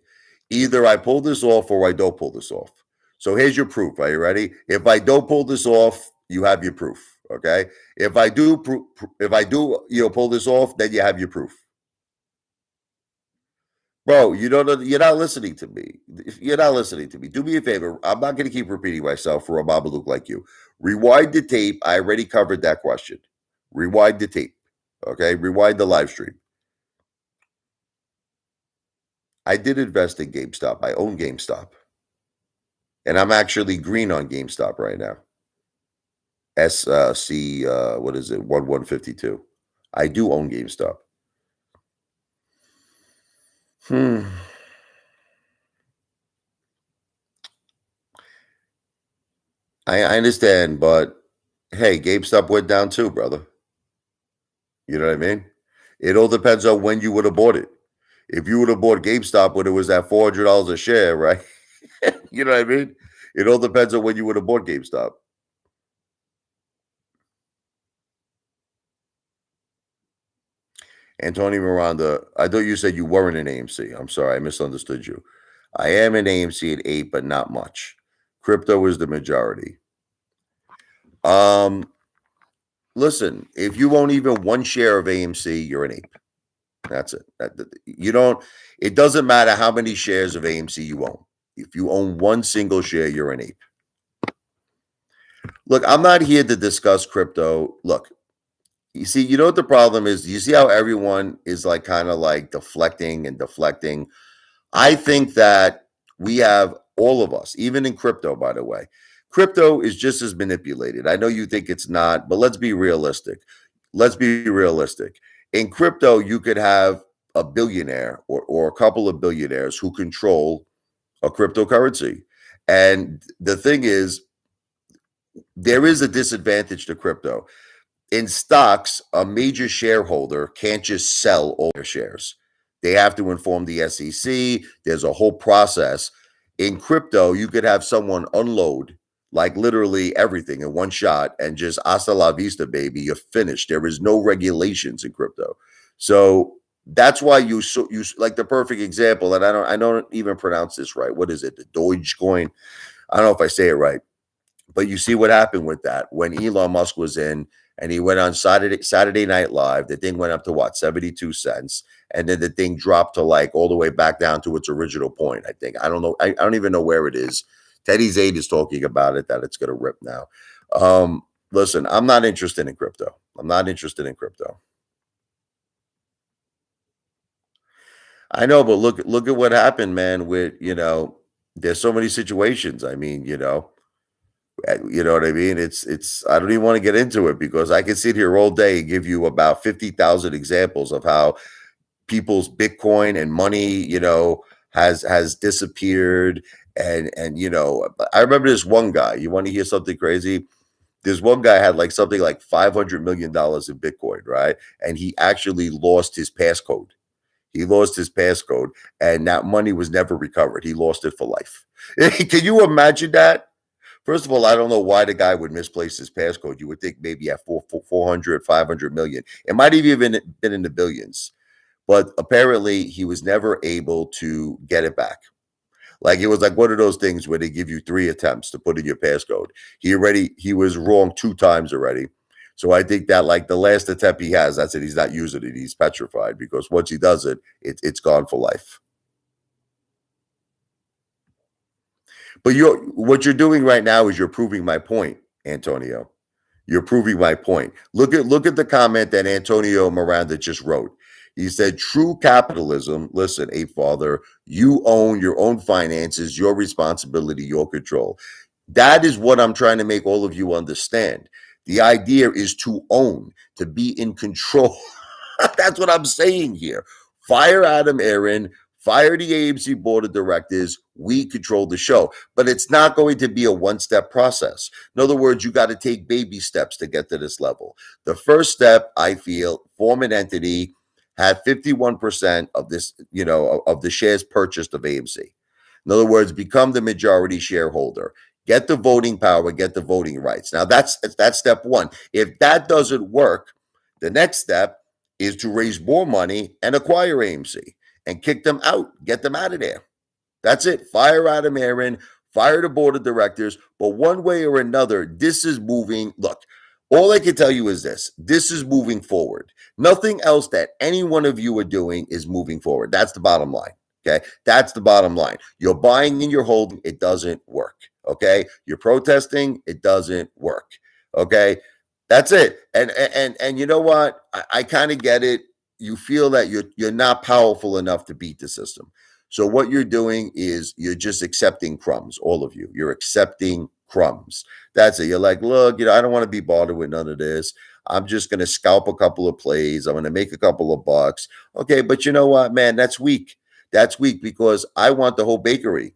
Either I pull this off or I don't pull this off. So here's your proof. Are you ready? If I don't pull this off, you have your proof. Okay. If I do, pull this off, then you have your proof. Bro, you're not listening to me. You're not listening to me. Do me a favor. I'm not going to keep repeating myself for a Babadook like you. Rewind the tape. I already covered that question. Rewind the tape. Okay. Rewind the live stream. I did invest in GameStop. I own GameStop. And I'm actually green on GameStop right now. SC, what is it? 1152. I do own GameStop. I understand, but hey, GameStop went down too, brother. You know what I mean? It all depends on when you would have bought it. If you would have bought GameStop when it was at $400 a share, right? You know what I mean? It all depends on when you would have bought GameStop. Antonio Miranda, I thought you said you weren't in AMC. I'm sorry, I misunderstood you. I am in AMC at 8, but not much. Crypto is the majority. Listen, if you own even one share of AMC, you're an ape. That's it. You don't. It doesn't matter how many shares of AMC you own. If you own one single share, you're an ape. Look, I'm not here to discuss crypto. Look, you see, you know what the problem is? You see how everyone is like kind of like deflecting and deflecting. I think that we have, all of us, even in crypto, by the way, crypto is just as manipulated. I know you think it's not, but let's be realistic. Let's be realistic. In crypto, you could have a billionaire or a couple of billionaires who control a cryptocurrency. And the thing is, there is a disadvantage to crypto. In stocks, a major shareholder can't just sell all their shares. They have to inform the SEC. There's a whole process. In crypto, you could have someone unload like literally everything in one shot and just hasta la vista, baby. You're finished. There is no regulations in crypto. So that's why you like the perfect example. And I don't even pronounce this right. What is it? The Dogecoin. I don't know if I say it right. But you see what happened with that when Elon Musk was in and he went on Saturday Night Live. The thing went up to what, 72 cents, and then the thing dropped to like all the way back down to its original point. I think I don't know. I don't even know where it is. Teddy Zaid is talking about it that it's going to rip now. Listen, I'm not interested in crypto. I'm not interested in crypto. I know, but look at what happened, man. With there's so many situations. I mean, you know what I mean? It's I don't even want to get into it because I can sit here all day and give you about 50,000 examples of how people's Bitcoin and money, has disappeared. And I remember this one guy. You want to hear something crazy? This one guy had like something like $500 million in Bitcoin, right? And he actually lost his passcode. He lost his passcode, and that money was never recovered. He lost it for life. Can you imagine that? First of all, I don't know why the guy would misplace his passcode. You would think maybe at 400, 500 million. It might have even been in the billions. But apparently, he was never able to get it back. Like it was like one of those things where they give you 3 attempts to put in your passcode. He was wrong 2 times already. So I think that like the last attempt he has, that's it. He's not using it. He's petrified because once he does it, it's gone for life. But what you're doing right now is you're proving my point, Antonio. You're proving my point. Look at the comment that Antonio Miranda just wrote. He said, "True capitalism. Listen, Apefather, you own your own finances, your responsibility, your control." That is what I'm trying to make all of you understand. The idea is to own, to be in control. That's what I'm saying here. Fire Adam Aron, fire the AMC board of directors. We control the show, but it's not going to be a one-step process. In other words, you got to take baby steps to get to this level. The first step, I feel, form an entity, have 51% of this, of the shares purchased of AMC. In other words, become the majority shareholder. Get the voting power, get the voting rights. Now that's step one. If that doesn't work, the next step is to raise more money and acquire AMC and kick them out, get them out of there. That's it. Fire Adam Aron, fire the board of directors. But one way or another, this is moving. Look, all I can tell you is this is moving forward. Nothing else that any one of you are doing is moving forward. That's the bottom line. Okay. That's the bottom line. You're buying and you're holding. It doesn't work. Okay. You're protesting. It doesn't work. Okay. That's it. And you know what? I kind of get it. You feel that you're not powerful enough to beat the system. So what you're doing is you're just accepting crumbs, all of you. You're accepting crumbs. That's it. You're like, look, I don't want to be bothered with none of this. I'm just going to scalp a couple of plays. I'm going to make a couple of bucks. Okay, but you know what, man? That's weak. That's weak because I want the whole bakery.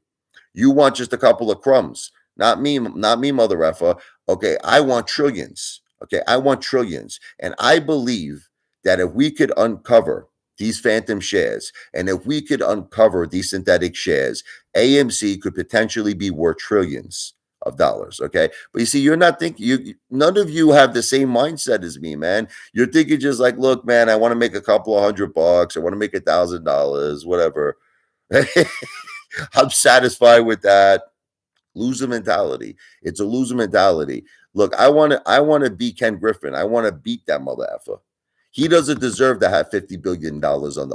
You want just a couple of crumbs. Not me, mother effer. Okay, I want trillions. Okay, I want trillions. And I believe that if we could uncover these phantom shares, and if we could uncover these synthetic shares, AMC could potentially be worth trillions of dollars. Okay. But you see, you're not thinking, none of you have the same mindset as me, man. You're thinking just like, look, man, I want to make a couple of $100. I want to make $1,000, whatever. I'm satisfied with that. Loser mentality. It's a loser mentality. Look, I want to beat Ken Griffin. I want to beat that mother effer. He doesn't deserve to have $50 billion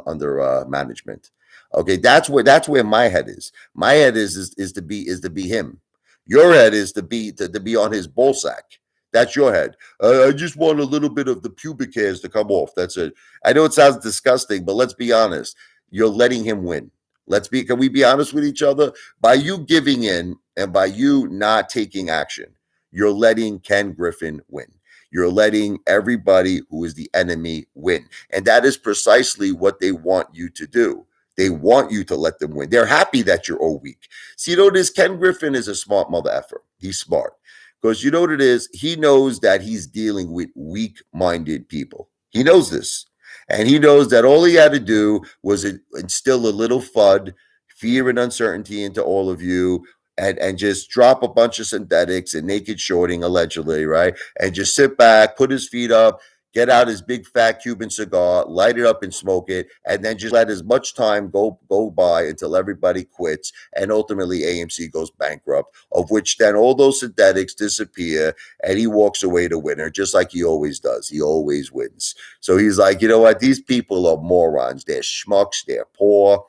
under management. Okay, that's where my head is. My head is to be him. Your head is to be on his ball sack. That's your head. I just want a little bit of the pubic hairs to come off. That's it. I know it sounds disgusting, but let's be honest. You're letting him win. Can we be honest with each other? By you giving in and by you not taking action, you're letting Ken Griffin win. You're letting everybody who is the enemy win. And that is precisely what they want you to do. They want you to let them win. They're happy that you're all weak. See, this Ken Griffin is a smart mother effer. He's smart. Because you know what it is? He knows that he's dealing with weak-minded people. He knows this. And he knows that all he had to do was instill a little FUD, fear and uncertainty into all of you, and just drop a bunch of synthetics and naked shorting, allegedly, right? And just sit back, put his feet up, get out his big fat Cuban cigar, light it up and smoke it, and then just let as much time go by until everybody quits and ultimately AMC goes bankrupt, of which then all those synthetics disappear and he walks away the winner, just like he always does. He always wins. So he's like, you know what? These people are morons. They're schmucks. They're poor.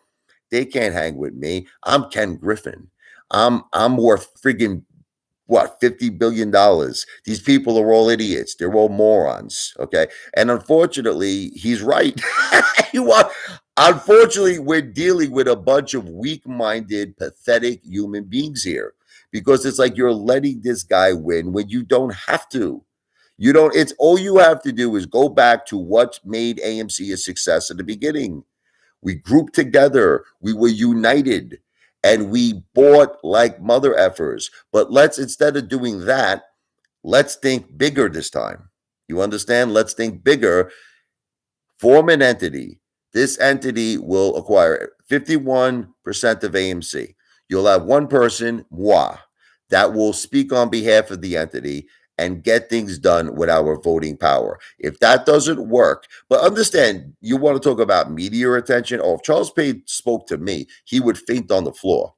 They can't hang with me. I'm Ken Griffin. I'm worth friggin' what, $50 billion. These people are all idiots. They're all morons. Okay. And unfortunately, he's right. Unfortunately, we're dealing with a bunch of weak-minded, pathetic human beings here because it's like you're letting this guy win when you don't have to. It's all you have to do is go back to what made AMC a success at the beginning. We grouped together. We were united. And we bought like mother effers. But instead of doing that, let's think bigger this time. You understand? Let's think bigger. Form an entity. This entity will acquire 51% of AMC. You'll have one person, moi, that will speak on behalf of the entity and get things done with our voting power. If that doesn't work, but understand, you want to talk about media attention. Oh, if Charles Payne spoke to me, he would faint on the floor.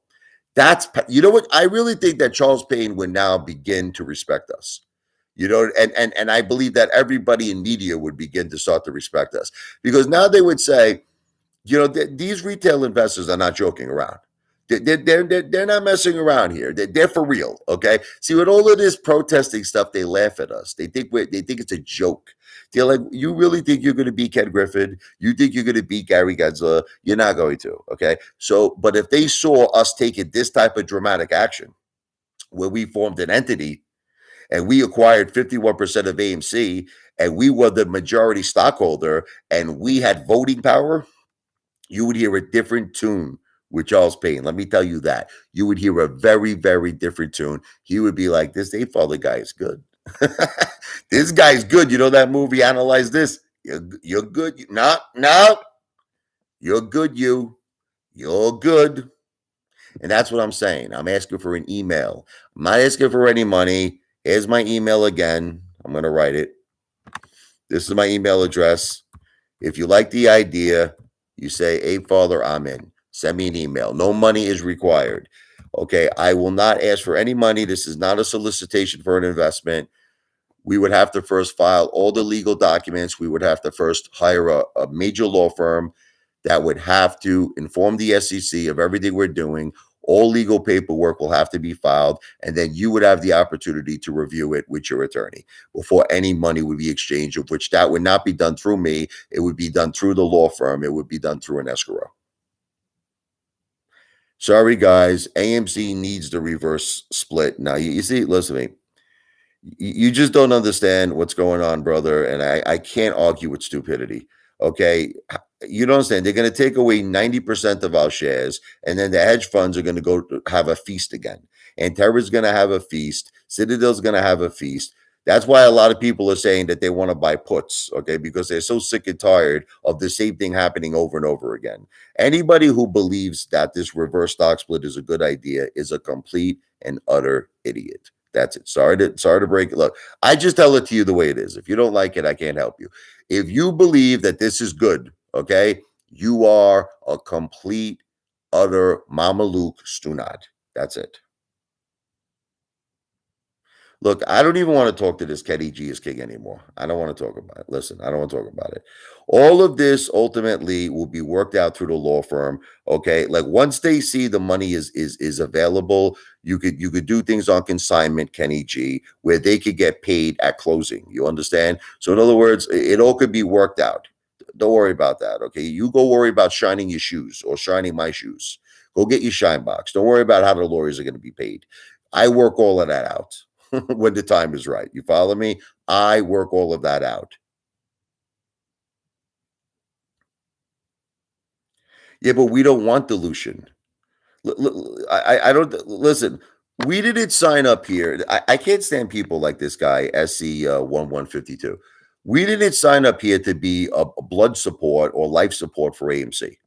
You know what? I really think that Charles Payne would now begin to respect us. And I believe that everybody in media would begin to start to respect us because now they would say, these retail investors are not joking around. They're not messing around here. They're for real. Okay. See, with all of this protesting stuff, they laugh at us. They think it's a joke. They're like, you really think you're going to beat Ken Griffin? You think you're going to beat Gary Gensler? You're not going to. Okay. So, but if they saw us taking this type of dramatic action, where we formed an entity and we acquired 51% of AMC, and we were the majority stockholder, and we had voting power, you would hear a different tune with Charles Payne. Let me tell you that. You would hear a very, very different tune. He would be like, this Apefather guy is good. This guy's good. You know that movie, Analyze This? You're good. No. You're good, You're good. And that's what I'm saying. I'm asking for an email. I'm not asking for any money. Here's my email again. I'm going to write it. This is my email address. If you like the idea, you say, Apefather, I'm in. Send me an email. No money is required. Okay. I will not ask for any money. This is not a solicitation for an investment. We would have to first file all the legal documents. We would have to first hire a major law firm that would have to inform the SEC of everything we're doing. All legal paperwork will have to be filed, and then you would have the opportunity to review it with your attorney before any money would be exchanged, of which that would not be done through me. It would be done through the law firm. It would be done through an escrow. Sorry, guys. AMC needs the reverse split. Now, you see, listen to me. You just don't understand what's going on, brother. And I can't argue with stupidity. Okay. You don't understand. They're going to take away 90% of our shares, and then the hedge funds are going to go have a feast again. And Terra's going to have a feast. Citadel's going to have a feast. That's why a lot of people are saying that they want to buy puts, okay, because they're so sick and tired of the same thing happening over and over again. Anybody who believes that this reverse stock split is a good idea is a complete and utter idiot. That's it. Sorry to break it. Look, I just tell it to you the way it is. If you don't like it, I can't help you. If you believe that this is good, okay, you are a complete, utter Mameluke Stunad. That's it. Look, I don't even want to talk to this Kenny G is king anymore. I don't want to talk about it. Listen, I don't want to talk about it. All of this ultimately will be worked out through the law firm. Okay. Like once they see the money is available, you could do things on consignment, Kenny G, where they could get paid at closing. You understand? So in other words, it all could be worked out. Don't worry about that. Okay. You go worry about shining your shoes or shining my shoes. Go get your shine box. Don't worry about how the lawyers are going to be paid. I work all of that out. When the time is right. You follow me? I work all of that out. Yeah, but we don't want dilution. I don't listen. We didn't sign up here. I can't stand people like this guy, SC 1152. We didn't sign up here to be a blood support or life support for AMC,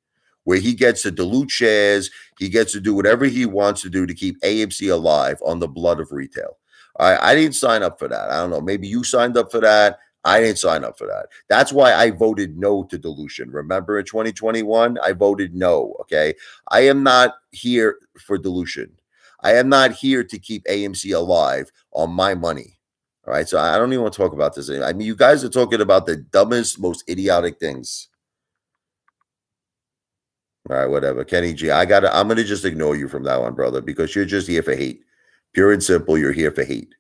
where he gets to dilute shares. He gets to do whatever he wants to do to keep AMC alive on the blood of retail. I didn't sign up for that. I don't know. Maybe you signed up for that. I didn't sign up for that. That's why I voted no to dilution. Remember in 2021, I voted no. Okay. I am not here for dilution. I am not here to keep AMC alive on my money. All right. So I don't even want to talk about this. I mean, you guys are talking about the dumbest, most idiotic things. All right, whatever. Kenny G, I'm gonna just ignore you from that one, brother, because you're just here for hate. Pure and simple, you're here for hate.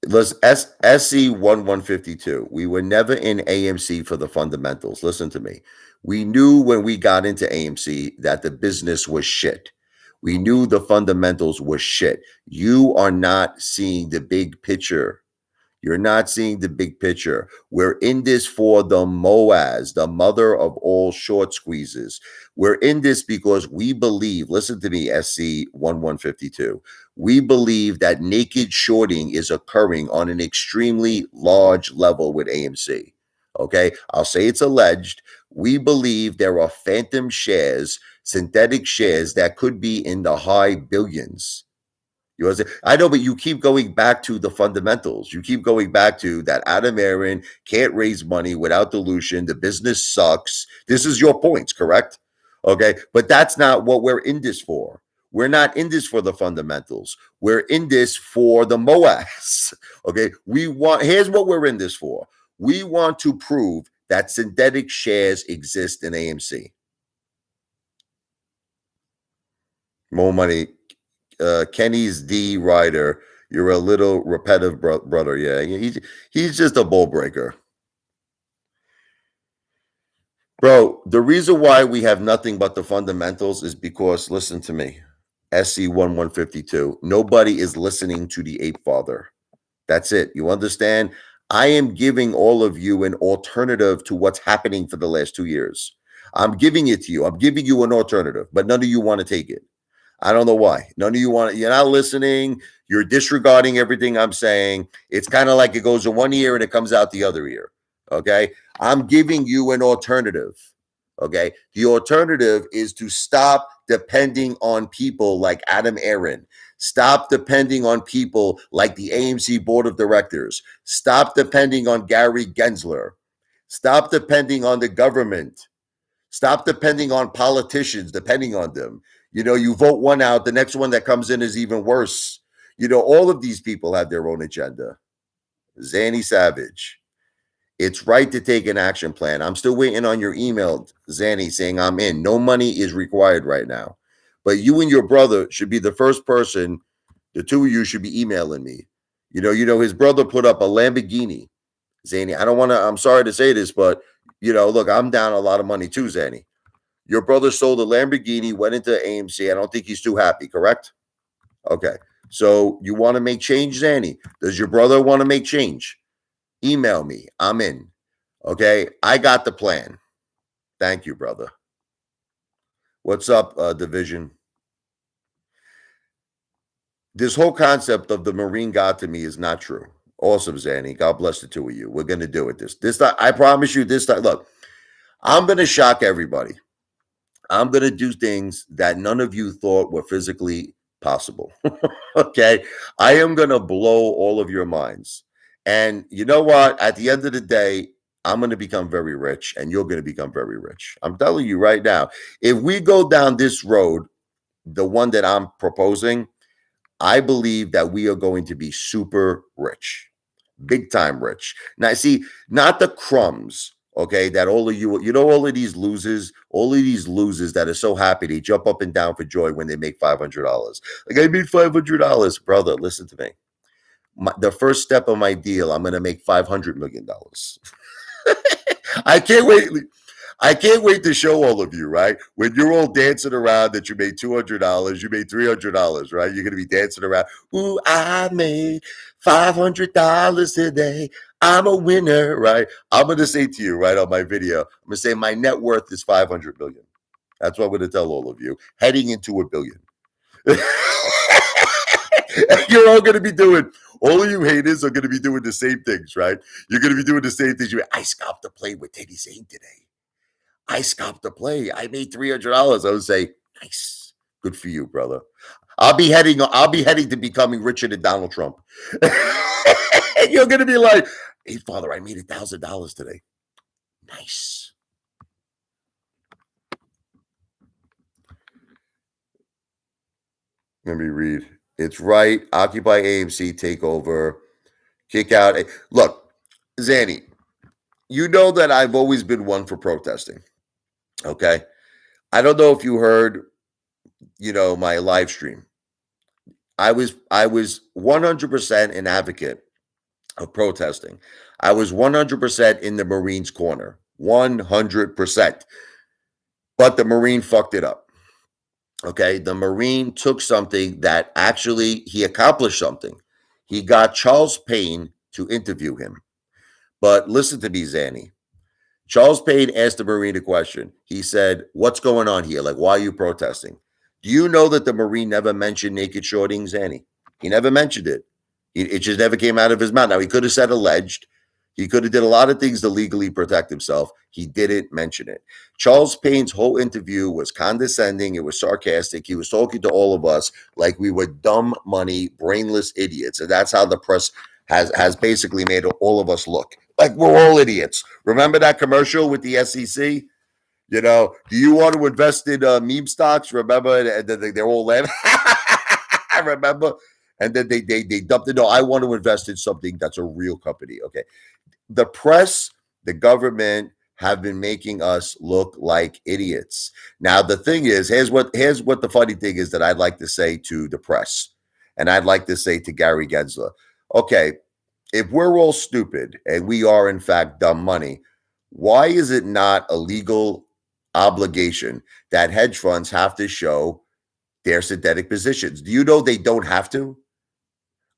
Let's SC1152. We were never in AMC for the fundamentals. Listen to me. We knew when we got into AMC that the business was shit. We knew the fundamentals were shit. You are not seeing the big picture. You're not seeing the big picture. We're in this for the MOAS, the mother of all short squeezes. We're in this because we believe, listen to me, SC1152. We believe that naked shorting is occurring on an extremely large level with AMC. Okay. I'll say it's alleged. We believe there are phantom shares, synthetic shares that could be in the high billions. You know, I know, but you keep going back to the fundamentals. You keep going back to that Adam Aron can't raise money without dilution. The business sucks. This is your points, correct? Okay. But that's not what we're in this for. We're not in this for the fundamentals. We're in this for the MOAS. Okay. Here's what we're in this for. We want to prove that synthetic shares exist in AMC. More money. Kenny's D Ryder. You're a little repetitive, brother. Yeah, he's just a bull breaker. Bro, the reason why we have nothing but the fundamentals is because, listen to me, SC1152, nobody is listening to the Apefather. That's it. You understand? I am giving all of you an alternative to what's happening for the last 2 years. I'm giving it to you. I'm giving you an alternative, but none of you want to take it. I don't know why. None of you want. You're not listening. You're disregarding everything I'm saying. It's kind of like it goes in one ear and it comes out the other ear. Okay. I'm giving you an alternative. Okay. The alternative is to stop depending on people like Adam Aron. Stop depending on people like the AMC board of directors. Stop depending on Gary Gensler. Stop depending on the government. Stop depending on politicians, depending on them. You vote one out, the next one that comes in is even worse. All of these people have their own agenda. Zanny Savage. It's right to take an action plan. I'm still waiting on your email, Zanny, saying I'm in. No money is required right now. But you and your brother should be the first person, the two of you should be emailing me. His brother put up a Lamborghini. Zanny, I'm sorry to say this, but look, I'm down a lot of money too, Zanny. Your brother sold a Lamborghini, went into AMC. I don't think he's too happy, correct? Okay. So you want to make change, Zanny? Does your brother want to make change? Email me. I'm in. Okay. I got the plan. Thank you, brother. What's up, Division? This whole concept of the Marine God to me is not true. Awesome, Zanny. God bless the two of you. We're going to do it this time. I promise you this time. Look, I'm going to shock everybody. I'm going to do things that none of you thought were physically possible. Okay. I am going to blow all of your minds. And you know what? At the end of the day, I'm going to become very rich and you're going to become very rich. I'm telling you right now, if we go down this road, the one that I'm proposing, I believe that we are going to be super rich, big time rich. Now, see, not the crumbs. Okay, that all of you, all of these losers that are so happy, they jump up and down for joy when they make $500. Like, I made $500, brother. Listen to me. The first step of my deal, I'm going to make $500 million. I can't wait. I can't wait to show all of you, right? When you're all dancing around that you made $200, you made $300, right? You're going to be dancing around. Ooh, I made $500 today. I'm a winner, right? I'm going to say to you right on my video, I'm going to say my net worth is 500 million. That's what I'm going to tell all of you, heading into $1 billion. You're all going to be doing, all of you haters are going to be doing the same things, right? You're going to be doing the same things. I scopped a play with Teddy Zane today. I scopped the play. I made $300. I would say, nice. Good for you, brother. I'll be heading to becoming richer than Donald Trump. You're gonna be like, hey, Father, I made $1,000 today. Nice. Let me read. It's right. Occupy AMC, take over, kick out. Look, Zanny, you know that I've always been one for protesting. Okay. I don't know if you heard, my live stream. I was 100% an advocate of protesting. I was 100% in the Marines' corner, 100%. But the Marine fucked it up. Okay, the Marine took something that actually he accomplished something. He got Charles Payne to interview him. But listen to me, Zanny. Charles Payne asked the Marine a question. He said, "What's going on here? Like, why are you protesting?" Do you know that the Marine never mentioned naked shorting, Zanny? He never mentioned it. It just never came out of his mouth. Now, he could have said alleged. He could have did a lot of things to legally protect himself. He didn't mention it. Charles Payne's whole interview was condescending. It was sarcastic. He was talking to all of us like we were dumb money, brainless idiots. And that's how the press has basically made all of us look like we're all idiots. Remember that commercial with the SEC? Do you want to invest in meme stocks? Remember, they're all laughing. I remember. And then they dumped it. No, I want to invest in something that's a real company. Okay. The press, the government, have been making us look like idiots. Now, the thing is, here's what the funny thing is that I'd like to say to the press, and I'd like to say to Gary Gensler. Okay, if we're all stupid and we are in fact dumb money, why is it not a legal obligation that hedge funds have to show their synthetic positions? Do you know they don't have to?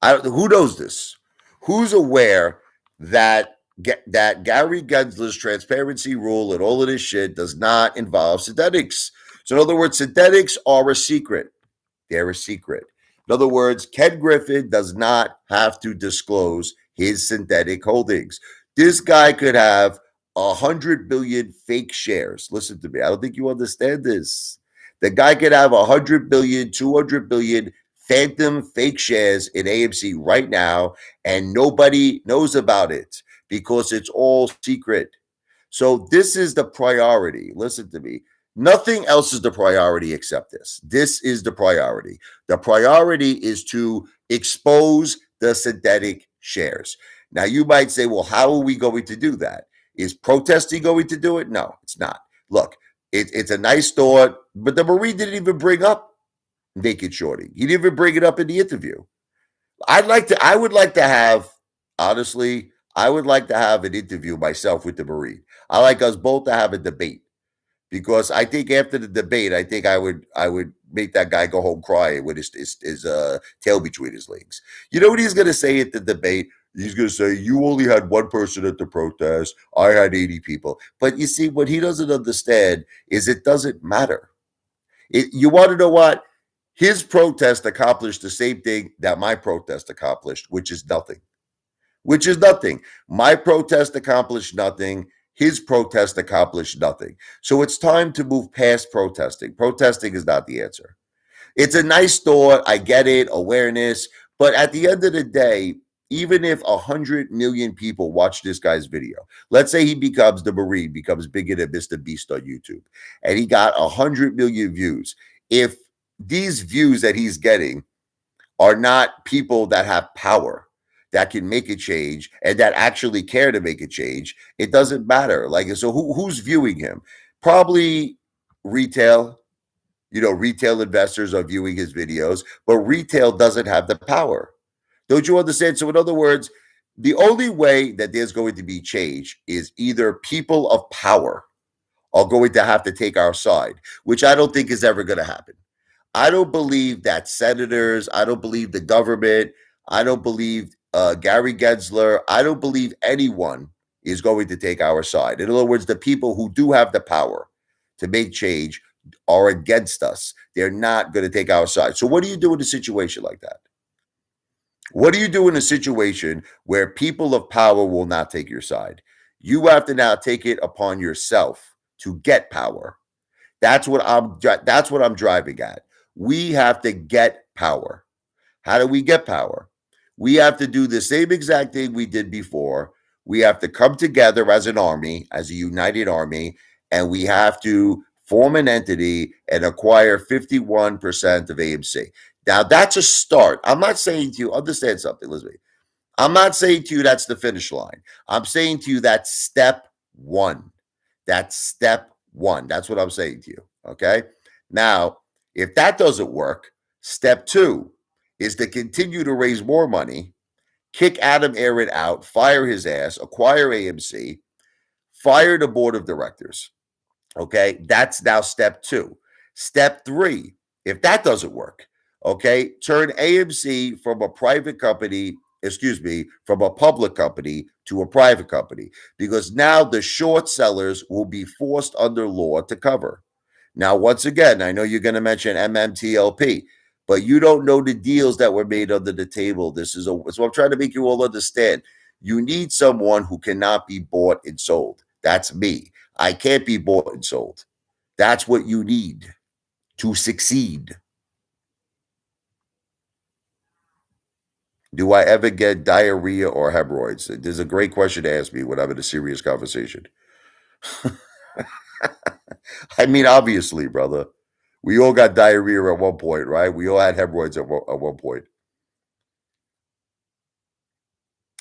Who knows this? Who's aware that that Gary Gensler's transparency rule and all of this shit does not involve synthetics? So, in other words, synthetics are a secret. They're a secret. In other words, Ken Griffin does not have to disclose his synthetic holdings. This guy could have 100 billion fake shares. Listen to me. I don't think you understand this. The guy could have 100 billion, 200 billion phantom fake shares in AMC right now, and nobody knows about it because it's all secret. So this is the priority. Listen to me. Nothing else is the priority except this. This is the priority. The priority is to expose the synthetic shares. Now, you might say, well, how are we going to do that? Is protesting going to do it? No, it's not. Look, it's a nice thought, but the Marine didn't even bring up naked shorting. He didn't even bring it up in the interview. I would like to have, honestly, I would like to have an interview myself with the Marine. I like us both to have a debate because I think after the debate, I think I would make that guy go home crying with his tail between his legs. You know what he's going to say at the debate? He's going to say, you only had one person at the protest. I had 80 people. But you see, what he doesn't understand is it doesn't matter. You want to know what? His protest accomplished the same thing that my protest accomplished, which is nothing. Which is nothing. My protest accomplished nothing. His protest accomplished nothing. So it's time to move past protesting. Protesting is not the answer. It's a nice thought. I get it, awareness. But at the end of the day, even if 100 million people watch this guy's video, let's say he becomes the Marine, becomes bigger than Mr. Beast on YouTube, and he got 100 million views. If these views that he's getting are not people that have power, that can make a change, and that actually care to make a change, it doesn't matter. Like, so who's viewing him? Probably retail. Retail investors are viewing his videos, but retail doesn't have the power. Don't you understand? So, in other words, the only way that there's going to be change is either people of power are going to have to take our side, which I don't think is ever going to happen. I don't believe that senators, I don't believe the government, I don't believe Gary Gensler, I don't believe anyone is going to take our side. In other words, the people who do have the power to make change are against us. They're not going to take our side. So what do you do in a situation like that? What do you do in a situation where people of power will not take your side? You have to now take it upon yourself to get power. That's what I'm driving at. We have to get power. How do we get power? We have to do the same exact thing we did before. We have to come together as an army, as a united army, and we have to form an entity and acquire 51% of AMC. Now, that's a start. I'm not saying to you, understand something, Elizabeth. I'm not saying to you that's the finish line. I'm saying to you that's step one. That's step one. That's what I'm saying to you. Okay. Now, if that doesn't work, step two is to continue to raise more money, kick Adam Aron out, fire his ass, acquire AMC, fire the board of directors. Okay. That's now step two. Step three, if that doesn't work, okay, turn AMC from a private company, from a public company to a private company, because now the short sellers will be forced under law to cover. Now, once again, I know you're going to mention MMTLP, but you don't know the deals that were made under the table. So I'm trying to make you all understand. You need someone who cannot be bought and sold. That's me. I can't be bought and sold. That's what you need to succeed. Do I ever get diarrhea or hemorrhoids? There's a great question to ask me when I'm in a serious conversation. I mean, obviously, brother, we all got diarrhea at one point, right? We all had hemorrhoids at one point.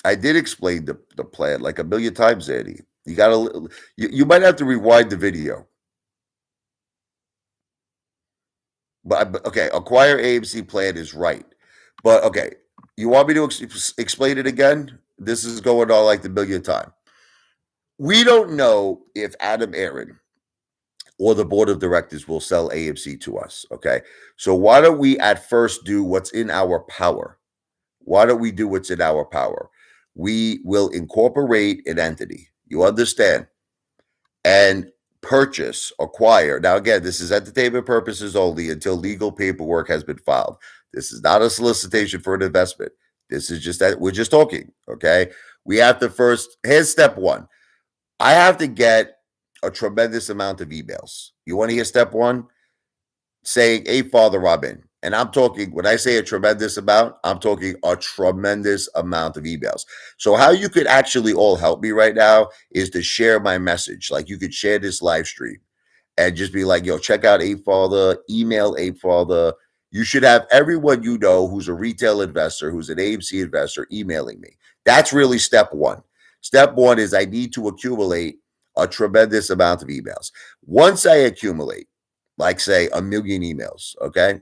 I did explain the plan like a million times, Andy. You gotta you might have to rewind the video. But okay, acquire AMC plan is right. But okay, you want me to explain it again? This is going on like the millionth time. We don't know if Adam Aron or the board of directors will sell AMC to us. Okay. So why don't we at first do what's in our power? Why don't we do what's in our power? We will incorporate an entity. You understand? And purchase, acquire. Now, again, this is entertainment purposes only until legal paperwork has been filed. This is not a solicitation for an investment. This is just that we're just talking. Okay. We have to first, here's step one. I have to get a tremendous amount of emails. You want to hear step one? Saying, "Hey, Father Robin." And I'm talking, when I say a tremendous amount, I'm talking a tremendous amount of emails. So, how you could actually all help me right now is to share my message. Like, you could share this live stream and just be like, yo, check out Apefather, email Apefather. You should have everyone you know who's a retail investor, who's an AMC investor, emailing me. That's really step one. Step one is I need to accumulate a tremendous amount of emails. Once I accumulate, like say a million emails, okay,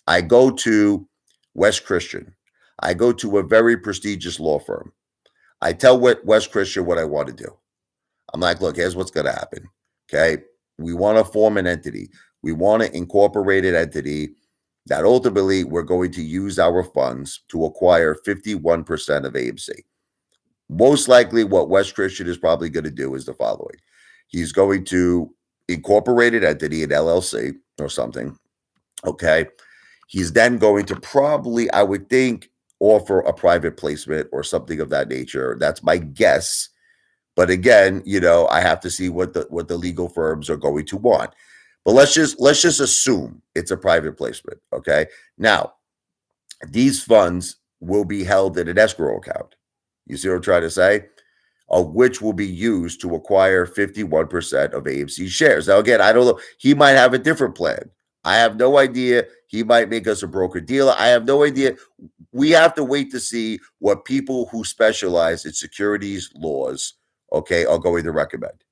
I go to West Christian. I go to a very prestigious law firm. I tell West Christian what I want to do. I'm like, look, here's what's going to happen. Okay. We want to form an entity. We want to incorporate an entity that ultimately we're going to use our funds to acquire 51% of AMC. Most likely, what West Christian is probably going to do is the following: he's going to incorporate an entity, an LLC or something. Okay. He's then going to probably, I would think, offer a private placement or something of that nature. That's my guess. But again, I have to see what the legal firms are going to want. But let's just assume it's a private placement. Okay. Now, these funds will be held in an escrow account. You see what I'm trying to say? Of which will be used to acquire 51% of AMC shares. Now, again, I don't know. He might have a different plan. I have no idea. He might make us a broker dealer. I have no idea. We have to wait to see what people who specialize in securities laws, okay, are going to recommend.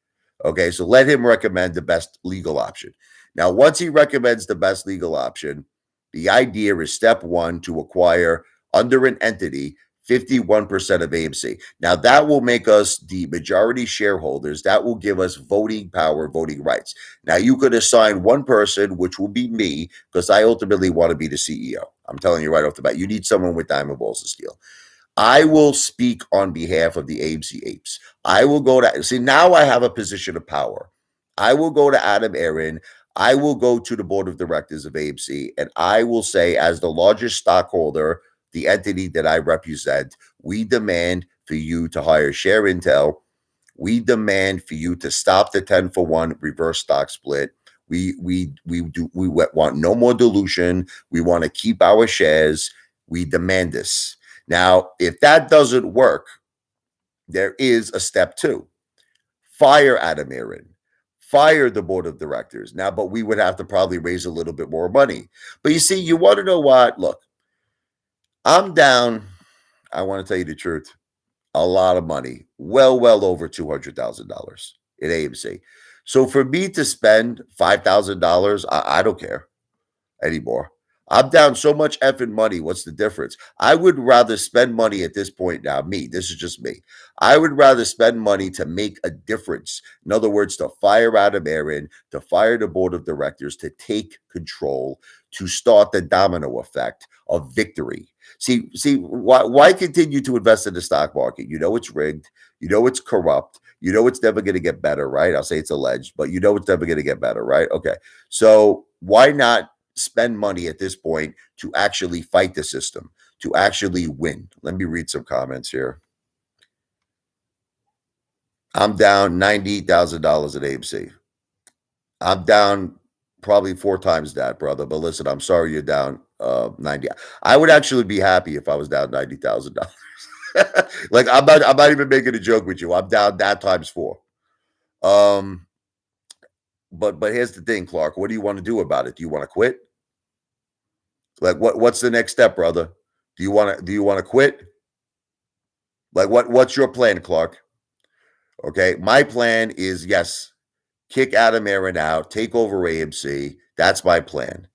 Okay, so let him recommend the best legal option. Now, once he recommends the best legal option, the idea is step one to acquire under an entity 51% of AMC. Now, that will make us the majority shareholders. That will give us voting power, voting rights. Now, you could assign one person, which will be me, because I ultimately want to be the CEO. I'm telling you right off the bat, you need someone with diamond balls of steel. I will speak on behalf of the AMC Apes. I will go to, see, now I have a position of power. I will go to Adam Aron. I will go to the board of directors of AMC, and I will say, as the largest stockholder, the entity that I represent, we demand for you to hire Share Intel. We demand for you to stop the 10-for-1 reverse stock split. We want no more dilution. We want to keep our shares. We demand this. Now, if that doesn't work, there is a step two. Fire Adam Aron. Fire the board of directors. Now, but we would have to probably raise a little bit more money. But you see, you want to know what? Look, I'm down, I want to tell you the truth, a lot of money, well over $200,000 in AMC. So for me to spend $5,000, I don't care anymore. I'm down so much effing money. What's the difference? I would rather spend money at this point now. This is just me. I would rather spend money to make a difference. In other words, to fire Adam Aron, to fire the board of directors, to take control, to start the domino effect of victory. See, why continue to invest in the stock market? You know it's rigged. You know it's corrupt. You know it's never going to get better, right? I'll say it's alleged, but you know it's never going to get better, right? Okay. So why not spend money at this point to actually fight the system, to actually win? Let me read some comments here. I'm down $90,000 at AMC. I'm down probably 4 times that, brother. But listen, I'm sorry you're down 90. I would actually be happy if I was down $90,000. Like I'm not even making a joke with you. I'm down that times 4. Um, but here's the thing, Clark. What do you want to do about it? Do you want to quit? Like what's the next step, brother? Do you want to quit? Like what's your plan, Clark? Okay. My plan is yes, kick Adam Aron out, take over AMC. That's my plan.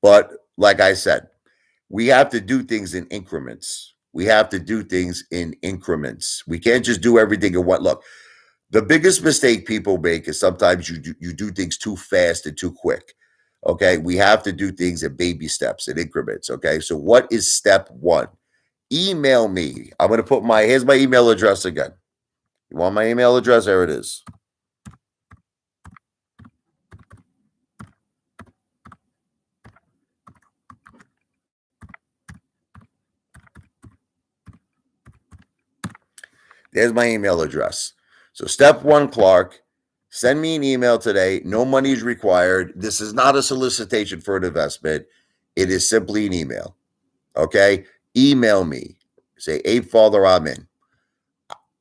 But like I said, we have to do things in increments. We have to do things in increments. We can't just do everything in one look. The biggest mistake people make is sometimes you do things too fast and too quick. Okay, we have to do things in baby steps and increments. Okay, so what is step one? Email me. I'm going to put here's my email address again. You want my email address? There it is. There's my email address. So step one, Clark, send me an email today. No money is required. This is not a solicitation for an investment. It is simply an email. Okay. Email me. Say, Apefather, I'm in.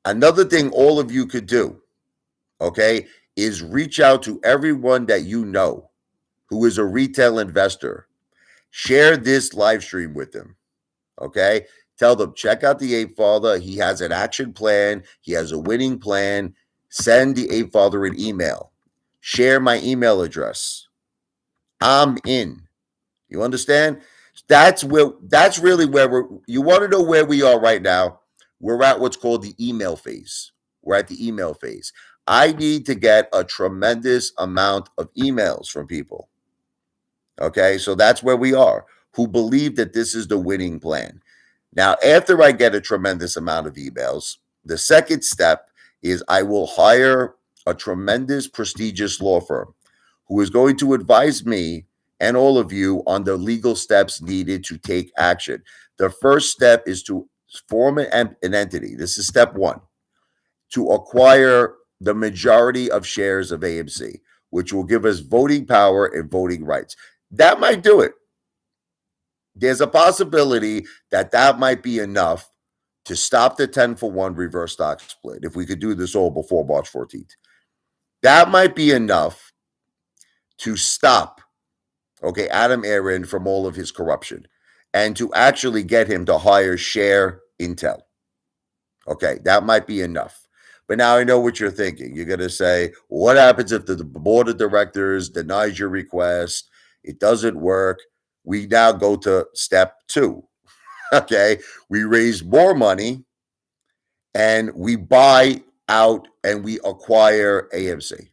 Another thing all of you could do, okay, is reach out to everyone that you know who is a retail investor. Share this live stream with them. Okay. Tell them, check out the Apefather. He has an action plan. He has a winning plan. Send the Apefather an email. Share my email address. I'm in. You understand? That's really where you want to know where we are right now. We're at what's called the email phase. We're at the email phase. I need to get a tremendous amount of emails from people. Okay. So that's where we are, who believe that this is the winning plan. Now, after I get a tremendous amount of emails, the second step is I will hire a tremendous, prestigious law firm who is going to advise me and all of you on the legal steps needed to take action. The first step is to form an entity. This is step one, to acquire the majority of shares of AMC, which will give us voting power and voting rights. That might do it. There's a possibility that might be enough to stop the 10-for-1 reverse stock split if we could do this all before March 14th. That might be enough to stop, okay, Adam Aron from all of his corruption and to actually get him to hire share Intel. Okay, that might be enough. But now I know what you're thinking. You're going to say, what happens if the board of directors denies your request? It doesn't work. We now go to step two. Okay, we raise more money and we buy out and we acquire AMC,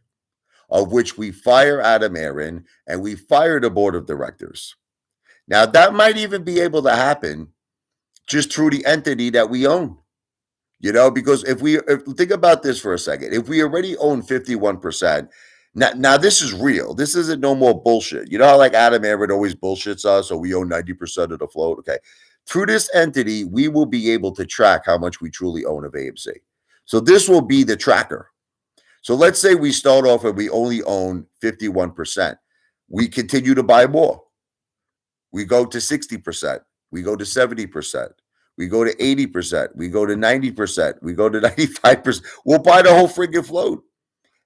of which we fire Adam Aron and we fire the board of directors. Now, that might even be able to happen just through the entity that we own. Because if think about this for a second, if we already own 51%, now this is real. This isn't no more bullshit. You know how like Adam Aron always bullshits us, so we own 90% of the float. Okay. Through this entity, we will be able to track how much we truly own of AMC. So this will be the tracker. So let's say we start off and we only own 51%. We continue to buy more. We go to 60%. We go to 70%. We go to 80%. We go to 90%. We go to 95%. We'll buy the whole friggin' float.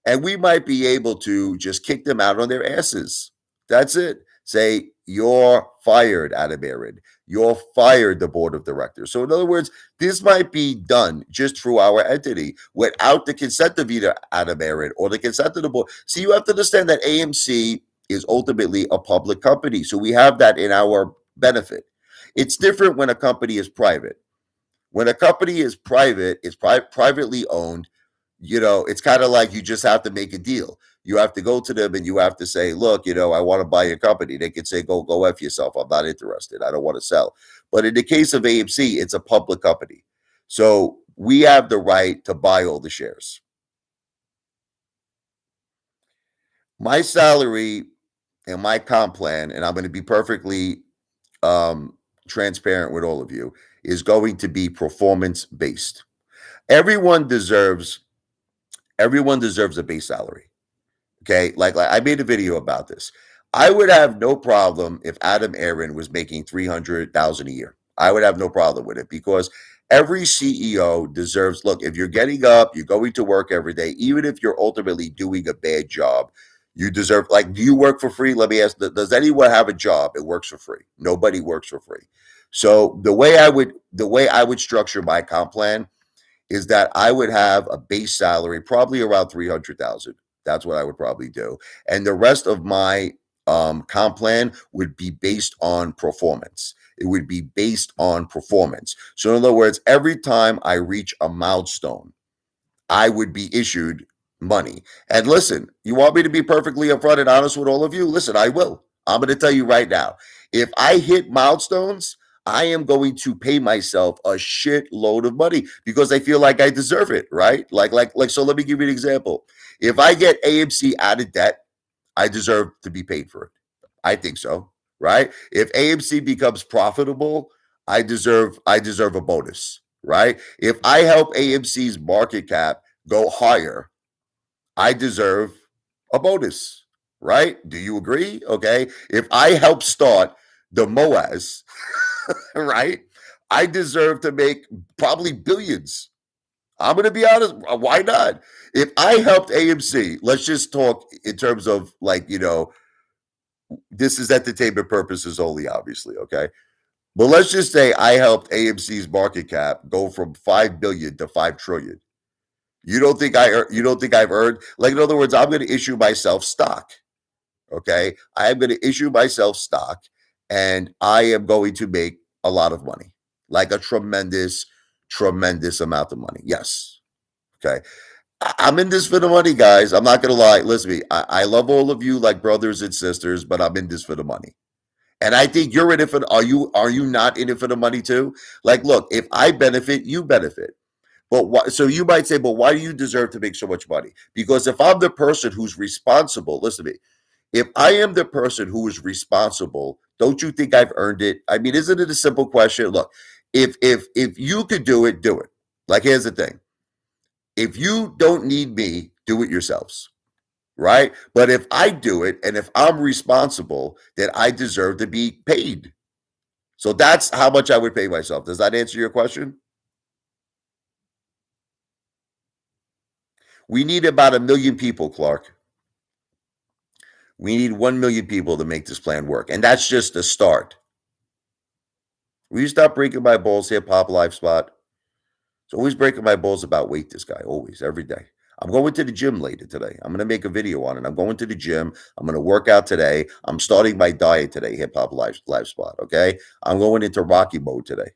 And we might be able to just kick them out on their asses. That's it. Say, you're fired, Adam Aron. You're fired, the board of directors. So in other words, this might be done just through our entity without the consent of either Adam Aron or the consent of the board. So you have to understand that AMC is ultimately a public company. So we have that in our benefit. It's different when a company is private. When a company is private, it's privately owned. It's kind of like you just have to make a deal. You have to go to them and you have to say, look, I want to buy your company. They can say, go F yourself. I'm not interested. I don't want to sell. But in the case of AMC, it's a public company. So we have the right to buy all the shares. My salary and my comp plan, and I'm going to be perfectly transparent with all of you, is going to be performance based. Everyone deserves a base salary. Okay, like I made a video about this. I would have no problem if Adam Aron was making $300,000 a year. I would have no problem with it because every CEO deserves. Look, if you're getting up, you're going to work every day, even if you're ultimately doing a bad job, you deserve. Like, do you work for free? Let me ask. Does anyone have a job that works for free? Nobody works for free. So the way I would structure my comp plan is that I would have a base salary probably around 300,000. That's what I would probably do. And the rest of my comp plan would be based on performance. It would be based on performance. So in other words, every time I reach a milestone, I would be issued money. And listen, you want me to be perfectly upfront and honest with all of you? Listen, I will. I'm going to tell you right now. If I hit milestones, I am going to pay myself a shitload of money because I feel like I deserve it, right? So let me give you an example. If I get AMC out of debt, I deserve to be paid for it. I think so, right? If AMC becomes profitable, I deserve a bonus, right? If I help AMC's market cap go higher, I deserve a bonus, right? Do you agree? Okay. If I help start the MOAS, right, I deserve to make probably billions. I'm going to be honest. Why not? If I helped AMC, let's just talk in terms of this is entertainment purposes only, obviously. Okay. But let's just say I helped AMC's market cap go from 5 billion to 5 trillion. You don't think I've earned, like, in other words, I'm going to issue myself stock. Okay. I am going to issue myself stock and I am going to make a lot of money, like a tremendous, tremendous amount of money. Yes. Okay. I'm in this for the money, guys. I'm not going to lie. Listen to me. I love all of you like brothers and sisters, but I'm in this for the money. And I think you're in it for, are you not in it for the money too? Like, look, if I benefit, you benefit. But why, so you might say, but why do you deserve to make so much money? Because if I'm the person who's responsible, listen to me. If I am the person who is responsible, don't you think I've earned it? I mean, isn't it a simple question? Look, if you could do it, do it. Like, here's the thing. If you don't need me, do it yourselves. Right? But if I do it and if I'm responsible, then I deserve to be paid. So that's how much I would pay myself. Does that answer your question? We need about 1 million people, Clark. We need 1 million people to make this plan work. And that's just the start. Will you stop breaking my balls here, Pop Live Spot? It's always breaking my balls about weight, this guy, always, every day. I'm going to the gym later today. I'm going to make a video on it. I'm going to the gym. I'm going to work out today. I'm starting my diet today, Hip Hop Live Spot, okay? I'm going into Rocky mode today,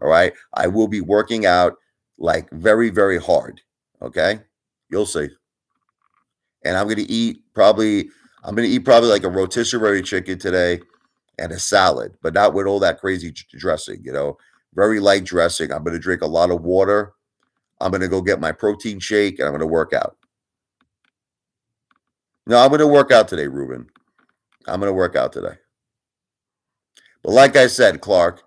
all right? I will be working out like very, very hard, okay? You'll see. And I'm going to eat probably like a rotisserie chicken today and a salad, but not with all that crazy dressing, very light dressing. I'm going to drink a lot of water. I'm going to go get my protein shake and I'm going to work out. No, I'm going to work out today, Ruben. I'm going to work out today. But like I said, Clark,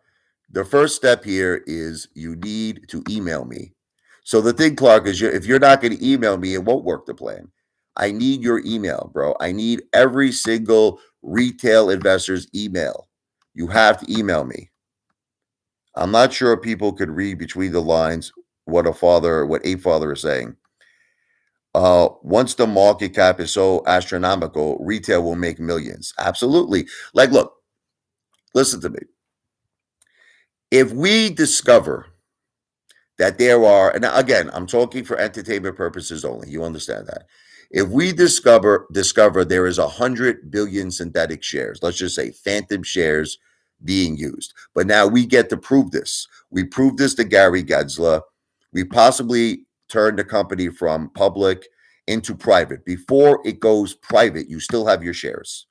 the first step here is you need to email me. So the thing, Clark, is if you're not going to email me, it won't work the plan. I need your email, bro. I need every single retail investor's email. You have to email me. I'm not sure if people could read between the lines what Apefather is saying. Once the market cap is so astronomical, retail will make millions. Absolutely. Like, look, listen to me. If we discover that there are, and again, I'm talking for entertainment purposes only. You understand that. If we discover there is 100 billion synthetic shares, let's just say phantom shares being used, but now we get to prove this. We prove this to Gary Gensler. We possibly turn the company from public into private. Before it goes private, you still have your shares.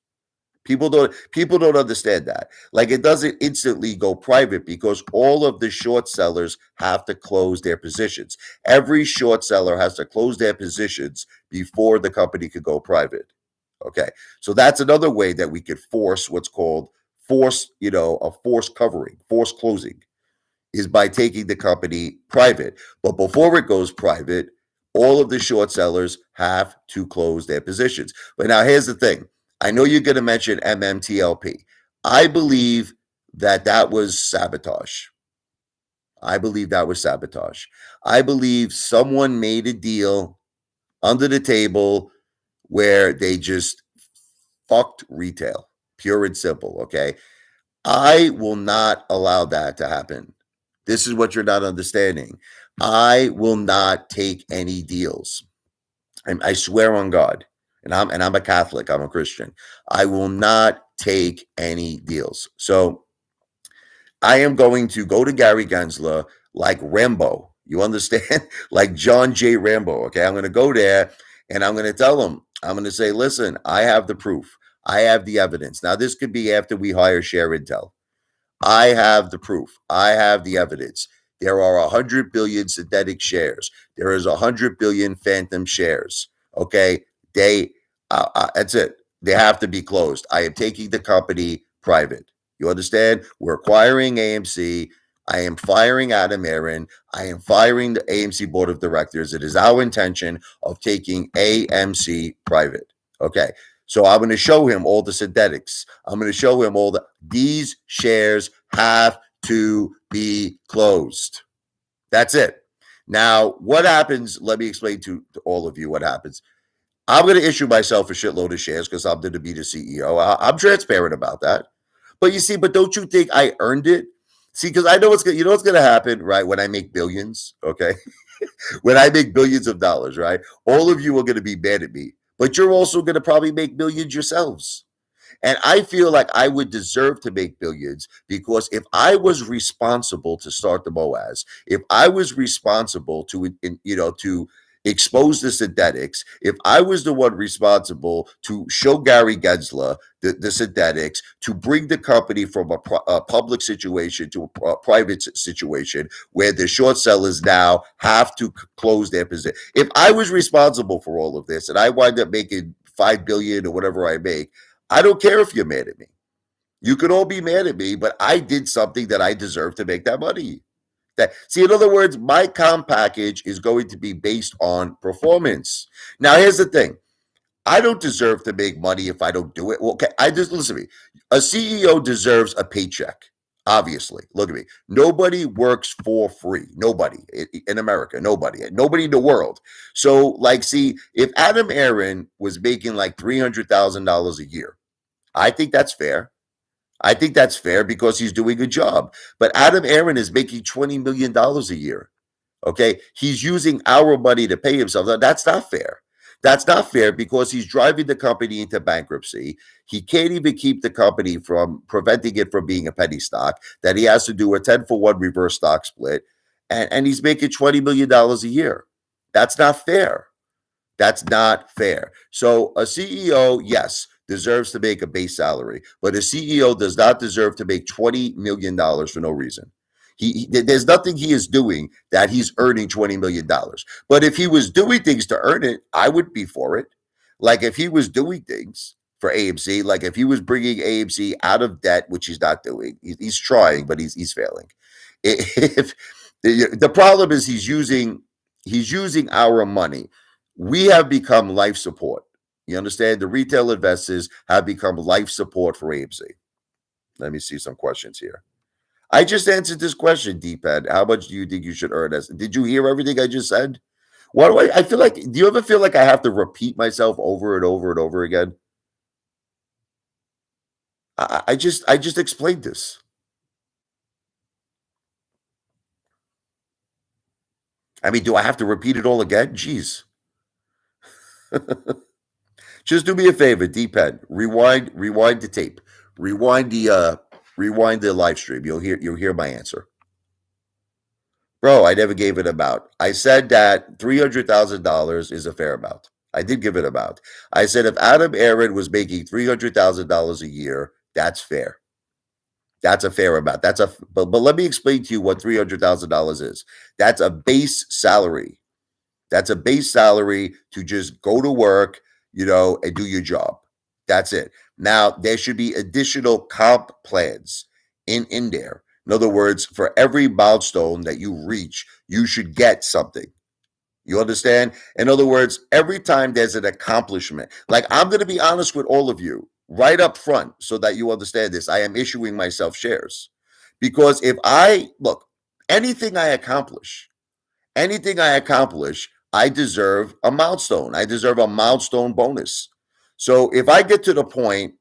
People don't understand that. Like, it doesn't instantly go private because all of the short sellers have to close their positions. Every short seller has to close their positions before the company could go private. Okay. So that's another way that we could force what's called a force covering, force closing is by taking the company private. But before it goes private, all of the short sellers have to close their positions. But now here's the thing. I know you're going to mention MMTLP. I believe that was sabotage. I believe that was sabotage. I believe someone made a deal under the table where they just fucked retail, pure and simple. Okay. I will not allow that to happen This is what you're not understanding. I will not take any deals. I swear on God, and I'm a Catholic. I'm a Christian. I will not take any deals. So I am going to go to Gary Gensler like Rambo. You understand? Like John J. Rambo. Okay. I'm going to go there and I'm going to tell him, I'm going to say, listen, I have the proof. I have the evidence. Now, this could be after we hire Share Intel. I have the proof. I have the evidence. There are 100 billion synthetic shares. There is 100 billion phantom shares. Okay. That's it. They have to be closed. I am taking the company private. You understand? We're acquiring AMC. I am firing Adam Aron. I am firing the AMC board of directors. It is our intention of taking AMC private. Okay. So I'm going to show him all the synthetics. I'm going to show him these shares have to be closed. That's it. Now, what happens? Let me explain to all of you what happens. I'm going to issue myself a shitload of shares because I'm going to be the CEO. I'm transparent about that. But you see, but don't you think I earned it? See, because I know what's going. You know what's going to happen, right? When I make billions, okay? When I make billions of dollars, right? All of you are going to be mad at me, but you're also going to probably make millions yourselves. And I feel like I would deserve to make billions because if I was responsible to start the Moaz, if I was responsible to expose the synthetics, if I was the one responsible to show Gary Gensler the synthetics, to bring the company from a public situation to a private situation where the short sellers now have to close their position. If I was responsible for all of this and I wind up making $5 billion or whatever I make, I don't care if you're mad at me. You could all be mad at me, but I did something that I deserve to make that money. See, in other words, my comp package is going to be based on performance. Now, here's the thing. I don't deserve to make money if I don't do it. Well, okay, listen to me. A CEO deserves a paycheck. Obviously, look at me. Nobody works for free. Nobody in America. Nobody in the world. So, see, if Adam Aron was making like $300,000 a year, I think that's fair. I think that's fair because he's doing a job. But Adam Aron is making $20 million a year. Okay. He's using our money to pay himself. That's not fair. That's not fair because he's driving the company into bankruptcy. He can't even keep the company from preventing it from being a penny stock, that he has to do a 10-for-1 reverse stock split. And he's making $20 million a year. That's not fair. That's not fair. So a CEO, yes, deserves to make a base salary, but a CEO does not deserve to make $20 million for no reason. There's nothing he is doing that he's earning $20 million. But if he was doing things to earn it, I would be for it. Like if he was doing things for AMC, like if he was bringing AMC out of debt, which he's not doing, he's trying, but he's failing. If the problem is he's using our money. We have become life support. You understand? The retail investors have become life support for AMC. Let me see some questions here. I just answered this question, D-Pad. How much do you think you should earn? Did you hear everything I just said? Why do I feel like, do you ever feel like I have to repeat myself over and over and over again? I just explained this. I mean, do I have to repeat it all again? Jeez. Just do me a favor, D-Pad. Rewind the tape. Rewind the live stream. You'll hear my answer. Bro, I never gave it about. I said that $300,000 is a fair amount. I did give it about. I said if Adam Aron was making $300,000 a year, that's fair. That's a fair amount. But let me explain to you what $300,000 is. That's a base salary. That's a base salary to just go to work, and do your job. That's it. Now, there should be additional comp plans in there. In other words, for every milestone that you reach, you should get something. You understand? In other words, every time there's an accomplishment, like I'm going to be honest with all of you right up front so that you understand this. I am issuing myself shares because if anything I accomplish, I deserve a milestone. I deserve a milestone bonus. So if I get to the point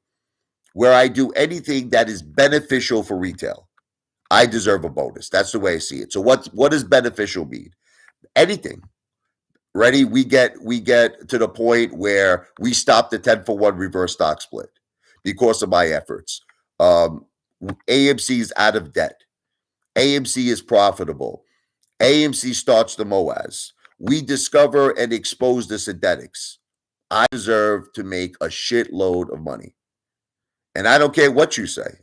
where I do anything that is beneficial for retail, I deserve a bonus. That's the way I see it. So what does beneficial mean? Anything. Ready? We get to the point where we stop the 10-for-1 reverse stock split because of my efforts. Um, AMC is out of debt. AMC is profitable. AMC starts the MOAS. We discover and expose the synthetics. I deserve to make a shitload of money. And I don't care what you say.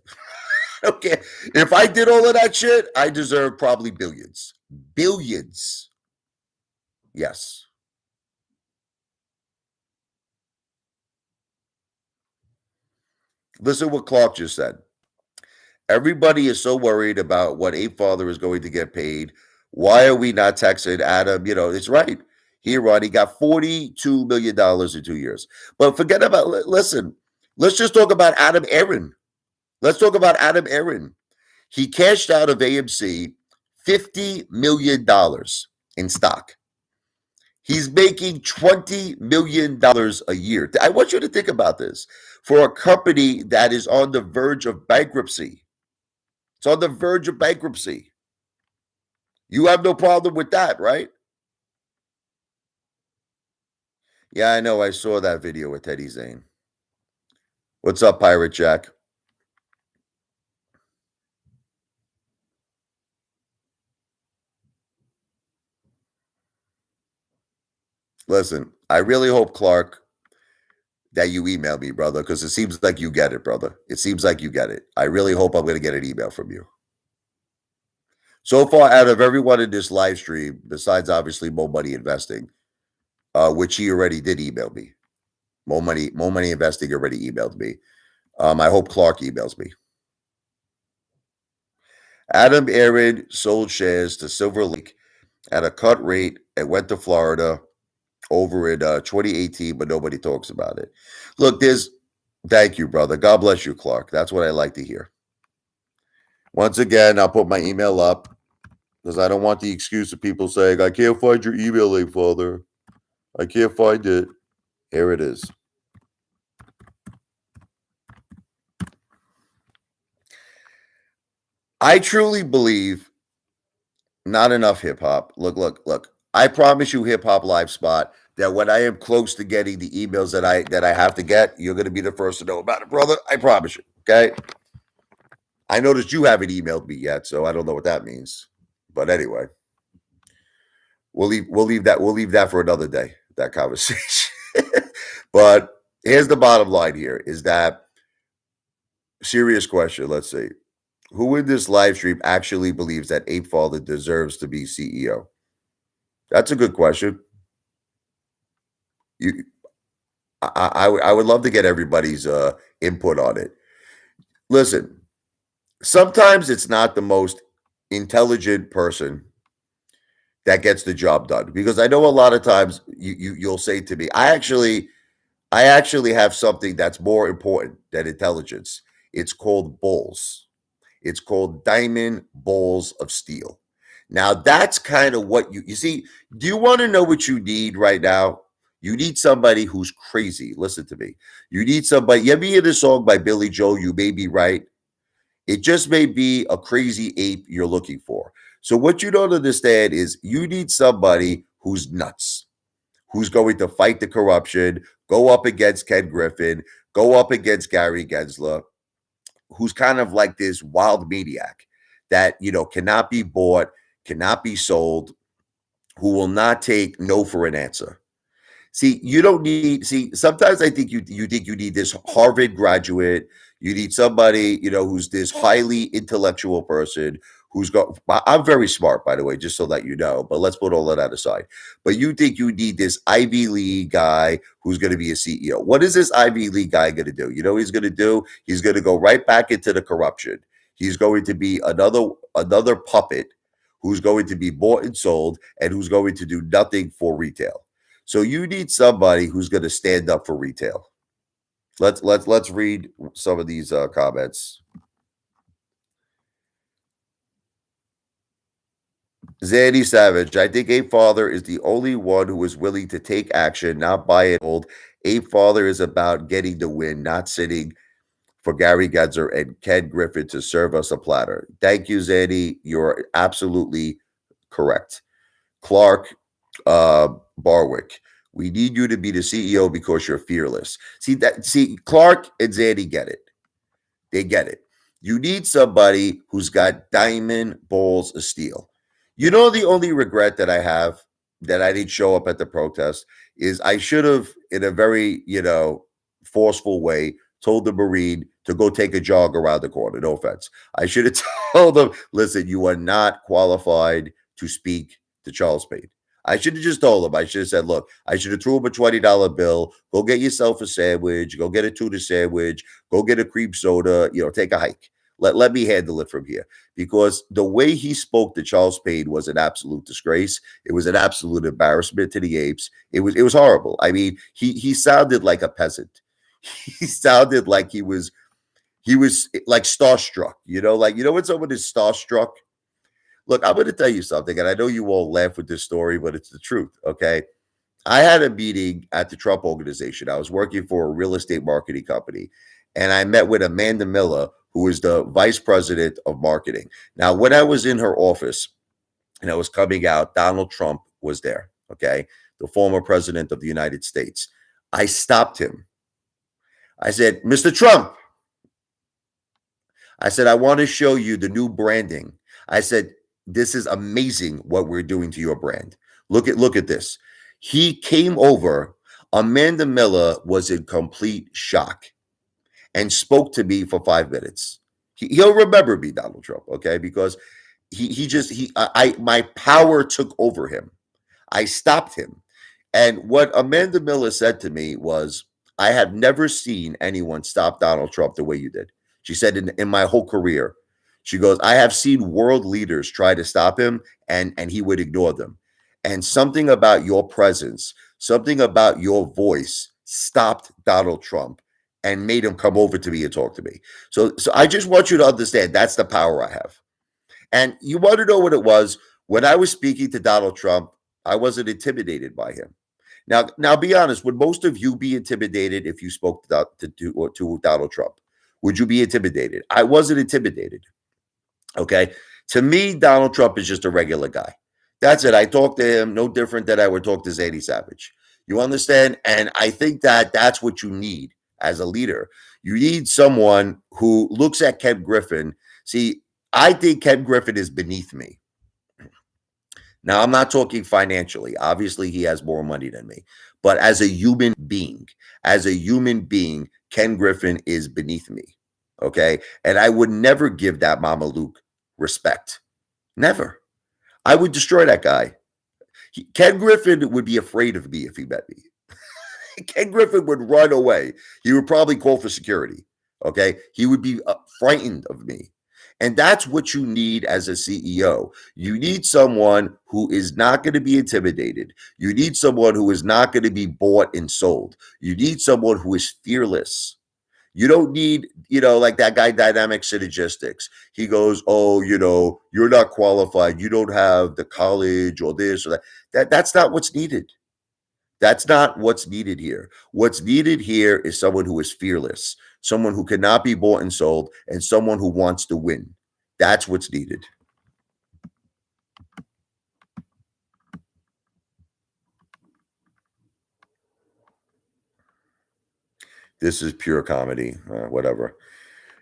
Okay. If I did all of that shit, I deserve probably billions. Billions. Yes. Listen what Clark just said. Everybody is so worried about what Apefather is going to get paid. Why are we not texting Adam? You know, it's right. Here, Ron, he got $42 million in 2 years. But forget about, listen, let's just talk about Adam Aron. Let's talk about Adam Aron. He cashed out of AMC $50 million in stock. He's making $20 million a year. I want you to think about this. For a company that is on the verge of bankruptcy, it's on the verge of bankruptcy. You have no problem with that, right? Yeah, I know. I saw that video with Teddy Zane. What's up, Pirate Jack? Listen, I really hope, Clark, that you email me, brother, because it seems like you get it, brother. It seems like you get it. I really hope I'm going to get an email from you. So far, out of everyone in this live stream, besides obviously Mo Money Investing, which he already did email me. Mo Money Investing already emailed me. I hope Clark emails me. Adam Aron sold shares to Silver Lake at a cut rate and went to Florida over in 2018, but nobody talks about it. Look, thank you, brother. God bless you, Clark. That's what I like to hear. Once again, I'll put my email up because I don't want the excuse of people saying, I can't find your email, Father. I can't find it. Here it is. I truly believe not enough hip hop. Look. I promise you, Hip Hop Live Spot, that when I am close to getting the emails that I have to get, you're going to be the first to know about it, brother. I promise you. Okay. I noticed you haven't emailed me yet, so I don't know what that means. But anyway, we'll leave that for another day. That conversation. But here's the bottom line: here is that serious question. Let's see. Who in this live stream actually believes that Apefather deserves to be CEO? That's a good question. I would love to get everybody's input on it. Listen, sometimes it's not the most intelligent person that gets the job done, because I know a lot of times you'll say to me, I actually have something that's more important than intelligence. It's called balls. It's called diamond balls of steel. Now that's kind of what you see. Do you want to know what you need right now? You need somebody who's crazy. Listen to me. You need somebody. You ever hear this song by Billy Joel? You may be right. It just may be a crazy ape you're looking for. So what you don't understand is you need somebody who's nuts, who's going to fight the corruption, go up against Ken Griffin, go up against Gary Gensler, who's kind of like this wild maniac that, cannot be bought, cannot be sold, who will not take no for an answer. Sometimes I think you think you need this Harvard graduate. You need somebody, who's this highly intellectual person I'm very smart, by the way, just so that you know, but let's put all of that aside. But you think you need this Ivy League guy who's going to be a CEO. What is this Ivy League guy going to do? You know what he's going to do? He's going to go right back into the corruption. He's going to be another puppet who's going to be bought and sold and who's going to do nothing for retail. So you need somebody who's going to stand up for retail. Let's read some of these comments. Zandy Savage, I think Apefather is the only one who is willing to take action, not buy it old. Apefather is about getting the win, not sitting for Gary Gedzer and Ken Griffin to serve us a platter. Thank you, Zanny. You're absolutely correct. Clark Barwick, we need you to be the CEO because you're fearless. See, Clark and Zanny get it. They get it. You need somebody who's got diamond balls of steel. You know, the only regret that I have that I didn't show up at the protest is I should have, in a very, forceful way, told the Marine to go take a jog around the corner. No offense. I should have told them, listen, you are not qualified to speak to Charles Payne. I should have just told him. I should have said, look, I should have threw him a $20 bill. Go get yourself a sandwich. Go get a tuna sandwich. Go get a cream soda. Take a hike. Let me handle it from here. Because the way he spoke to Charles Payne was an absolute disgrace. It was an absolute embarrassment to the apes. It was horrible. I mean, he sounded like a peasant. He sounded like he was like starstruck. When someone is starstruck. Look, I'm going to tell you something, and I know you all laugh with this story, but it's the truth, okay? I had a meeting at the Trump Organization. I was working for a real estate marketing company, and I met with Amanda Miller, who is the vice president of marketing. Now, when I was in her office and I was coming out, Donald Trump was there, okay? The former president of the United States. I stopped him. I said, Mr. Trump, I said, I want to show you the new branding. I said, this is amazing what we're doing to your brand. Look at this. He came over. Amanda Miller was in complete shock and spoke to me for 5 minutes. He'll remember me, Donald Trump, okay? Because my power took over him. I stopped him. And what Amanda Miller said to me was, I have never seen anyone stop Donald Trump the way you did. She said, in my whole career, she goes, I have seen world leaders try to stop him and he would ignore them. And something about your presence, something about your voice stopped Donald Trump and made him come over to me and talk to me. So I just want you to understand that's the power I have. And you want to know what it was? When I was speaking to Donald Trump, I wasn't intimidated by him. Now, be honest, would most of you be intimidated if you spoke to Donald Trump? Would you be intimidated? I wasn't intimidated. Okay. To me, Donald Trump is just a regular guy. That's it. I talk to him no different than I would talk to Zadie Savage. You understand? And I think that that's what you need as a leader. You need someone who looks at Ken Griffin. See, I think Ken Griffin is beneath me. Now, I'm not talking financially. Obviously, he has more money than me. But as a human being, Ken Griffin is beneath me. Okay. And I would never give that Mama Luke respect. Never. I would destroy that guy. Ken Griffin would be afraid of me if he met me. Ken Griffin would run away. He would probably call for security. Okay. He would be frightened of me. And that's what you need as a CEO. You need someone who is not going to be intimidated. You need someone who is not going to be bought and sold. You need someone who is fearless. You don't need, like that guy, Dynamic Synergistics. He goes, oh, you're not qualified. You don't have the college or this or that. That's not what's needed. That's not what's needed here. What's needed here is someone who is fearless, someone who cannot be bought and sold, and someone who wants to win. That's what's needed. This is pure comedy, whatever.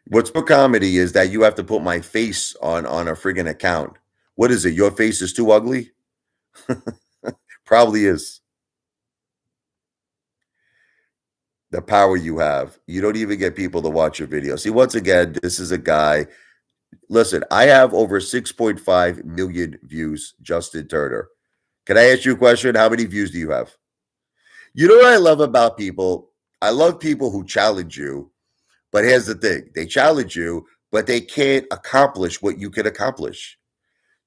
What's pure comedy is that you have to put my face on a friggin' account. What is it? Your face is too ugly? Probably is. The power you have. You don't even get people to watch your video. See, once again, this is a guy. Listen, I have over 6.5 million views, Justin Turner. Can I ask you a question? How many views do you have? You know what I love about people? I love people who challenge you. But here's the thing. They challenge you, but they can't accomplish what you can accomplish.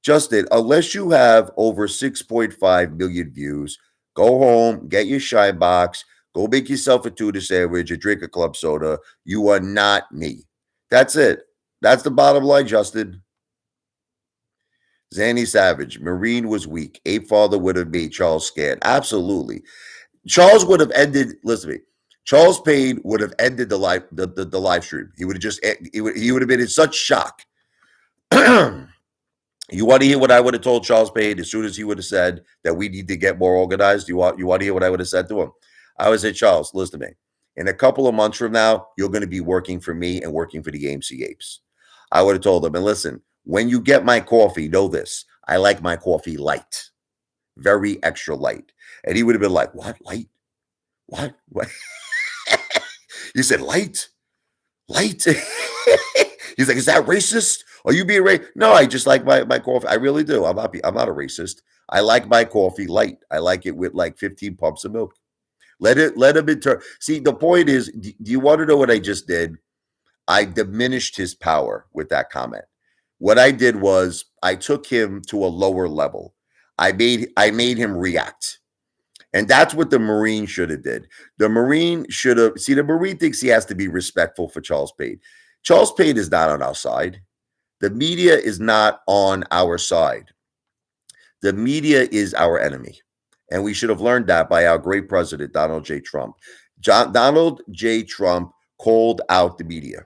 Justin, unless you have over 6.5 million views, go home, get your shine box, go make yourself a tuna sandwich and drink a club soda. You are not me. That's it. That's the bottom line, Justin. Zanny Savage, Marine was weak. Apefather would have made Charles scared. Absolutely. Charles would have ended, listen to me. Charles Payne would have ended the live stream. He would have just he would have been in such shock. You want to hear what I would have told Charles Payne as soon as he would have said that we need to get more organized? You want to hear what I would have said to him? I would say, Charles, listen to me. In a couple of months from now, you're going to be working for me and working for the AMC Apes. I would have told him, and listen, when you get my coffee, know this. I like my coffee light, very extra light. And he would have been like, what? Light? What? What? You said light? Light? He's like, is that racist? Are you being racist? No, I just like my coffee. I really do. I'm not a racist. I like my coffee light. I like it with like 15 pumps of milk. Let him inter. See, the point is, do you want to know what I just did? I diminished his power with that comment. What I did was I took him to a lower level. I made him react. And that's what the Marine should have did. The Marine should have, see, the Marine thinks he has to be respectful for Charles Payne. Charles Payne is not on our side. The media is not on our side. The media is our enemy. And we should have learned that by our great president, Donald J. Trump. Donald J. Trump called out the media.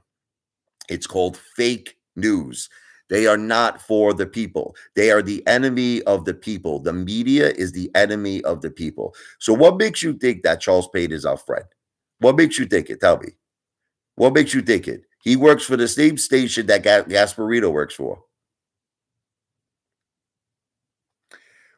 It's called fake news. They are not for the people. They are the enemy of the people. The media is the enemy of the people. So what makes you think that Charles Payne is our friend? What makes you think it? Tell me. What makes you think it? He works for the same station that Gasparito works for.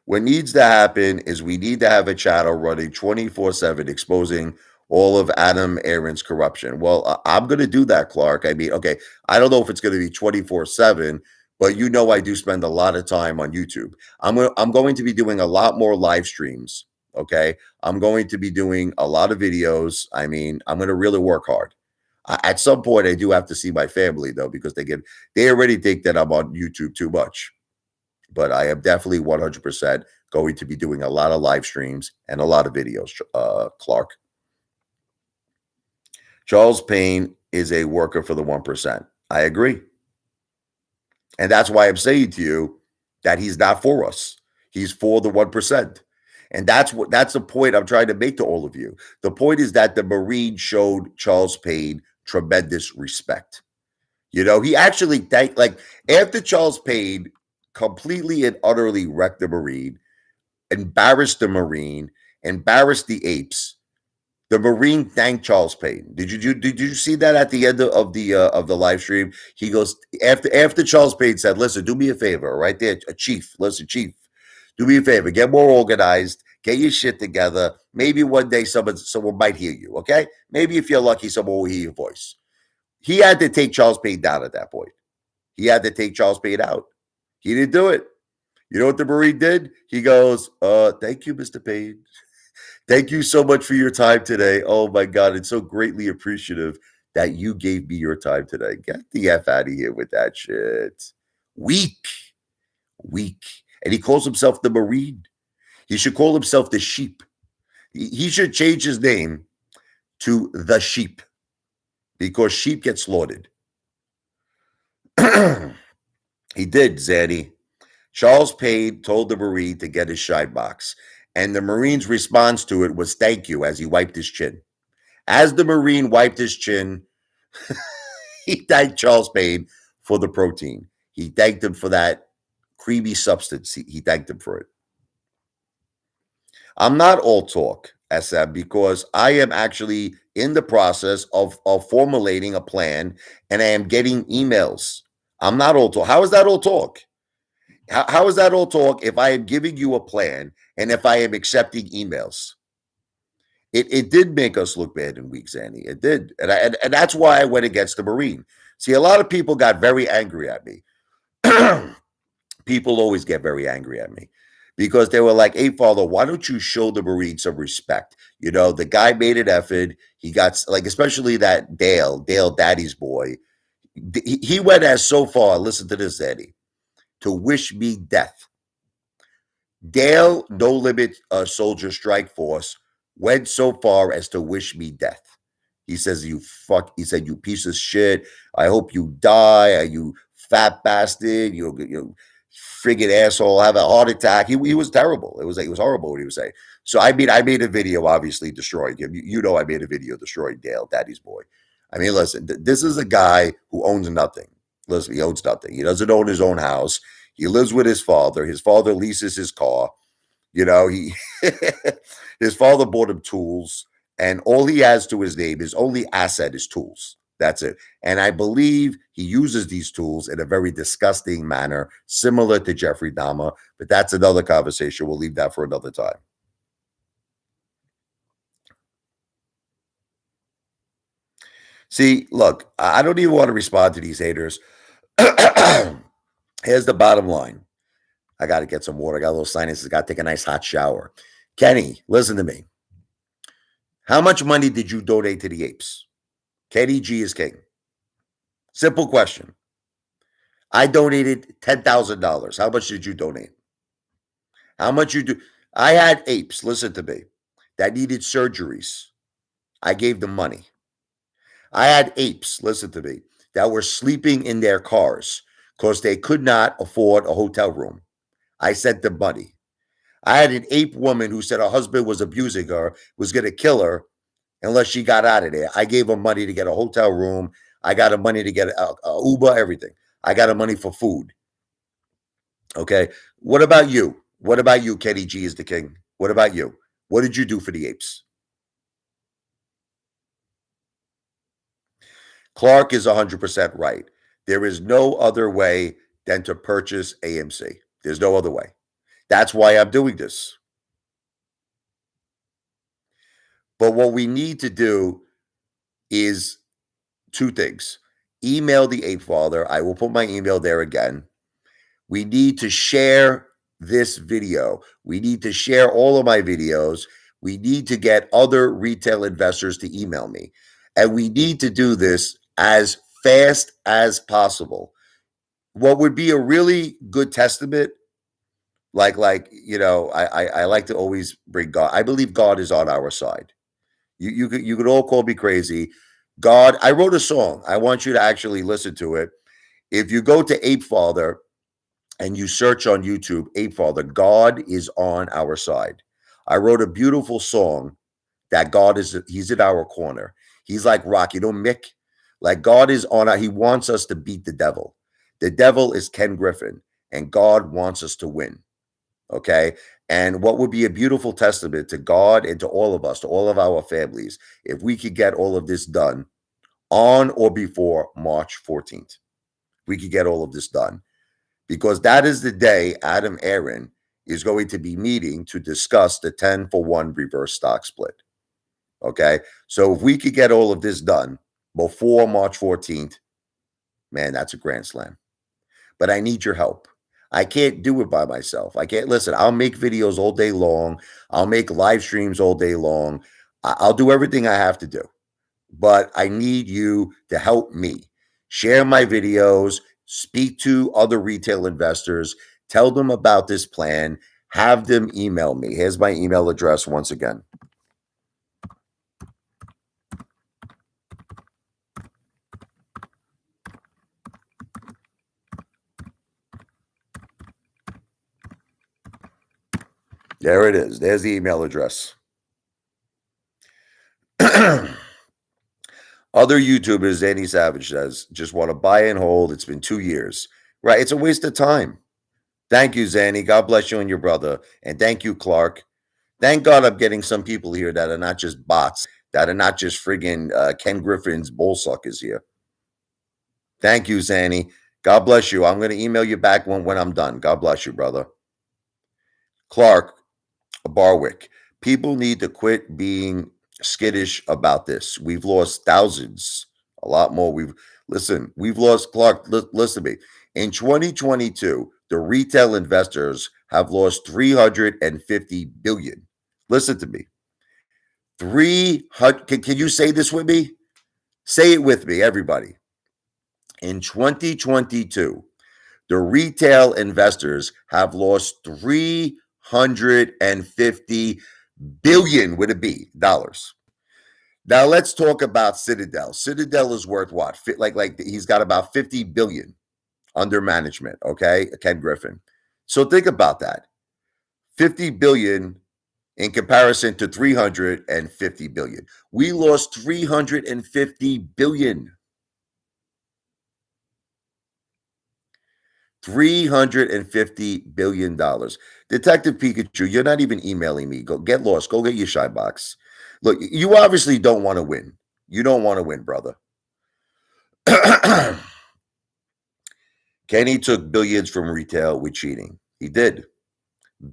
What needs to happen is we need to have a channel running 24/7 exposing all of Adam Aron's corruption. Well, I'm going to do that, Clark. I mean, okay, I don't know if it's going to be 24/7, but you know I do spend a lot of time on YouTube. I'm going to be doing a lot more live streams, okay? I'm going to be doing a lot of videos. I mean, I'm going to really work hard. At some point, I do have to see my family, though, because they already think that I'm on YouTube too much. But I am definitely 100% going to be doing a lot of live streams and a lot of videos, Clark. Charles Payne is a worker for the 1%. I agree. And that's why I'm saying to you that he's not for us. He's for the 1%. And that's the point I'm trying to make to all of you. The point is that the Marine showed Charles Payne tremendous respect. You know, he actually after Charles Payne completely and utterly wrecked the Marine, embarrassed the Marine, embarrassed the apes. The Marine thanked Charles Payne. Did you see that at the end of the live stream? He goes after Charles Payne said, "Listen, do me a favor, right there, a chief. Listen, chief, do me a favor. Get more organized. Get your shit together. Maybe one day someone might hear you. Okay? Maybe if you're lucky, someone will hear your voice." He had to take Charles Payne down at that point. He had to take Charles Payne out. He didn't do it. You know what the Marine did? He goes, "Thank you, Mr. Payne. Thank you so much for your time today. Oh my God, it's so greatly appreciative that you gave me your time today." Get the F out of here with that shit. Weak. And he calls himself the Marine. He should call himself the Sheep. He should change his name to the Sheep because sheep get slaughtered. He did, Zanny. Charles Payne told the Marine to get his shine box. And the Marine's response to it was thank you as he wiped his chin. As the Marine wiped his chin, he thanked Charles Payne for the protein. He thanked him for that creamy substance. He thanked him for it. I'm not all talk, SM, because I am actually in the process of formulating a plan and I am getting emails. I'm not all talk. How is that all talk? How is that all talk if I am giving you a plan and if I am accepting emails? It did make us look bad and weak, Zanny. It did. And that's why I went against the Marine. See, a lot of people got very angry at me. People always get very angry at me because they were like, Apefather, why don't you show the Marine some respect? You know, the guy made an effort. He got, like, especially that Dale Daddy's boy. He went as so far, listen to this, Zanny, to wish me death. Dale, No Limit Soldier Strike Force, went so far as to wish me death. He says, he said, you piece of shit. I hope you die. You fat bastard. friggin' asshole, have a heart attack. He was terrible. It was horrible what he was saying. So I made a video, obviously destroying him. You know, I made a video destroying Dale, Daddy's boy. I mean, listen, this is a guy who owns nothing. Listen, he owns nothing. He doesn't own his own house. He lives with his father. His father leases his car. You know, he his father bought him tools, and all he has to his name, his only asset is tools. That's it. And I believe he uses these tools in a very disgusting manner, similar to Jeffrey Dahmer. But that's another conversation. We'll leave that for another time. See, look, I don't even want to respond to these haters. Here's the bottom line. I got to get some water. I got a little sinuses. Got to take a nice hot shower. Kenny, listen to me. How much money did you donate to the apes? Kenny G is king. Simple question. I donated $10,000. How much did you donate? How much you do? I had apes, listen to me, that needed surgeries. I gave them money. I had apes, listen to me, that were sleeping in their cars because they could not afford a hotel room. I sent them money. I had an ape woman who said her husband was abusing her, was going to kill her unless she got out of there. I gave her money to get a hotel room. I got her money to get a Uber, everything. I got her money for food. Okay. What about you? What about you, Kenny G is the king? What about you? What did you do for the apes? Clark is 100% right. There is no other way than to purchase AMC. There's no other way. That's why I'm doing this. But what we need to do is two things. Email the Apefather. I will put my email there again. We need to share this video. We need to share all of my videos. We need to get other retail investors to email me. And we need to do this as fast as possible. What would be a really good testament, I like to always bring God. I believe God is on our side. You could all call me crazy. God, I wrote a song. I want you to actually listen to it. If you go to Apefather and you search on YouTube, Apefather, God is on our side. I wrote a beautiful song that he's in our corner. He's like Rock, Mick? Like God is he wants us to beat the devil. The devil is Ken Griffin, and God wants us to win. Okay. And what would be a beautiful testament to God and to all of us, to all of our families, if we could get all of this done on or before March 14th. We could get all of this done because that is the day Adam Aron is going to be meeting to discuss the 10-for-1 reverse stock split. Okay. So if we could get all of this done before March 14th, man, that's a grand slam. But I need your help. I can't do it by myself. I can't listen. I'll make videos all day long. I'll make live streams all day long. I'll do everything I have to do. But I need you to help me. Share my videos, speak to other retail investors, tell them about this plan, have them email me. Here's my email address once again. There it is. There's the email address. Other YouTubers, Danny Savage says, just want to buy and hold. It's been 2 years. Right. It's a waste of time. Thank you, Zanny. God bless you and your brother. And thank you, Clark. Thank God I'm getting some people here that are not just bots, that are not just friggin' Ken Griffin's bull suckers here. Thank you, Zanny. God bless you. I'm going to email you back when I'm done. God bless you, brother. Clark Barwick. People need to quit being skittish about this. We've lost thousands, a lot more. We've lost, Clark, listen to me. In 2022, the retail investors have lost 350 billion. Listen to me. 300, can you say this with me? Say it with me, everybody. In 2022, the retail investors have lost 350 billion with a B dollars. Now let's talk about Citadel. Citadel is worth what? Like he's got about 50 billion under management, okay? Ken Griffin. So think about that. 50 billion in comparison to 350 billion. We lost 350 billion. $350 billion. Detective Pikachu, you're not even emailing me. Go get lost. Go get your shy box. Look, you obviously don't want to win. You don't want to win, brother. Kenny took billions from retail with cheating. He did.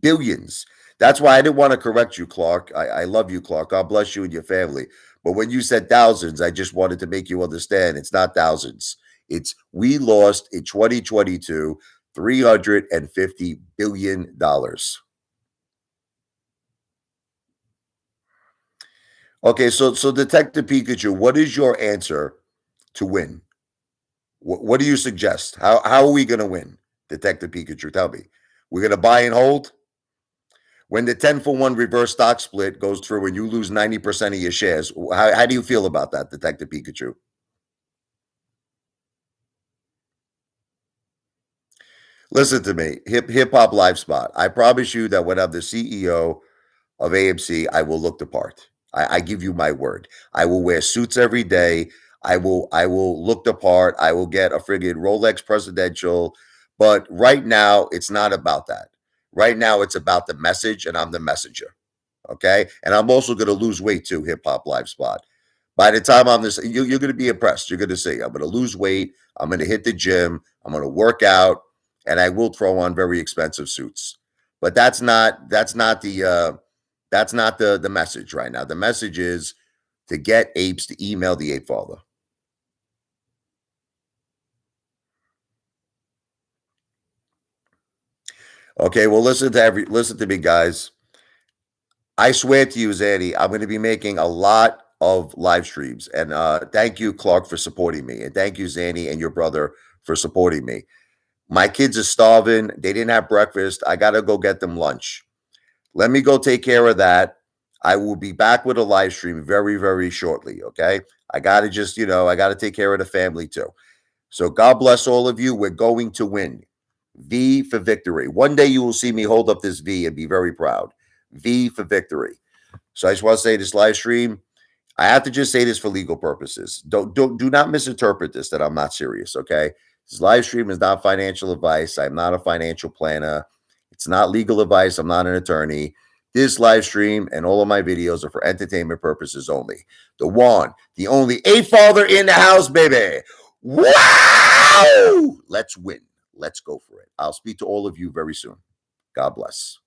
Billions. That's why I didn't want to correct you, Clark. I love you, Clark. God bless you and your family. But when you said thousands, I just wanted to make you understand it's not thousands. It's we lost in 2022 $350 billion. Okay, so Detective Pikachu, what is your answer to win? What do you suggest? How are we going to win? Detective Pikachu, tell me. We're going to buy and hold? When the 10-for-1 reverse stock split goes through and you lose 90% of your shares, how do you feel about that, Detective Pikachu? Listen to me, Hip Hop Live Spot. I promise you that when I'm the CEO of AMC, I will look the part. I give you my word. I will wear suits every day. I will look the part. I will get a friggin' Rolex Presidential. But right now, it's not about that. Right now, it's about the message, and I'm the messenger. Okay. And I'm also going to lose weight too, Hip Hop Live Spot. By the time I'm this, you're going to be impressed. You're going to see, I'm going to lose weight. I'm going to hit the gym. I'm going to work out, and I will throw on very expensive suits. But that's not the message right now. The message is to get apes to email the Apefather. Okay, well, listen to me, guys. I swear to you, Zanny, I'm going to be making a lot of live streams. And thank you, Clark, for supporting me. And thank you, Zanny, and your brother for supporting me. My kids are starving. They didn't have breakfast. I got to go get them lunch. Let me go take care of that. I will be back with a live stream very, very shortly. Okay. I got to I got to take care of the family too. So God bless all of you. We're going to win. V for victory. One day you will see me hold up this V and be very proud. V for victory. So I just want to say this live stream, I have to just say this for legal purposes. Do not misinterpret this that I'm not serious, okay? This live stream is not financial advice. I'm not a financial planner. It's not legal advice. I'm not an attorney. This live stream and all of my videos are for entertainment purposes only. The one, the only Apefather in the house, baby. Wow! Let's win. Let's go for it. I'll speak to all of you very soon. God bless.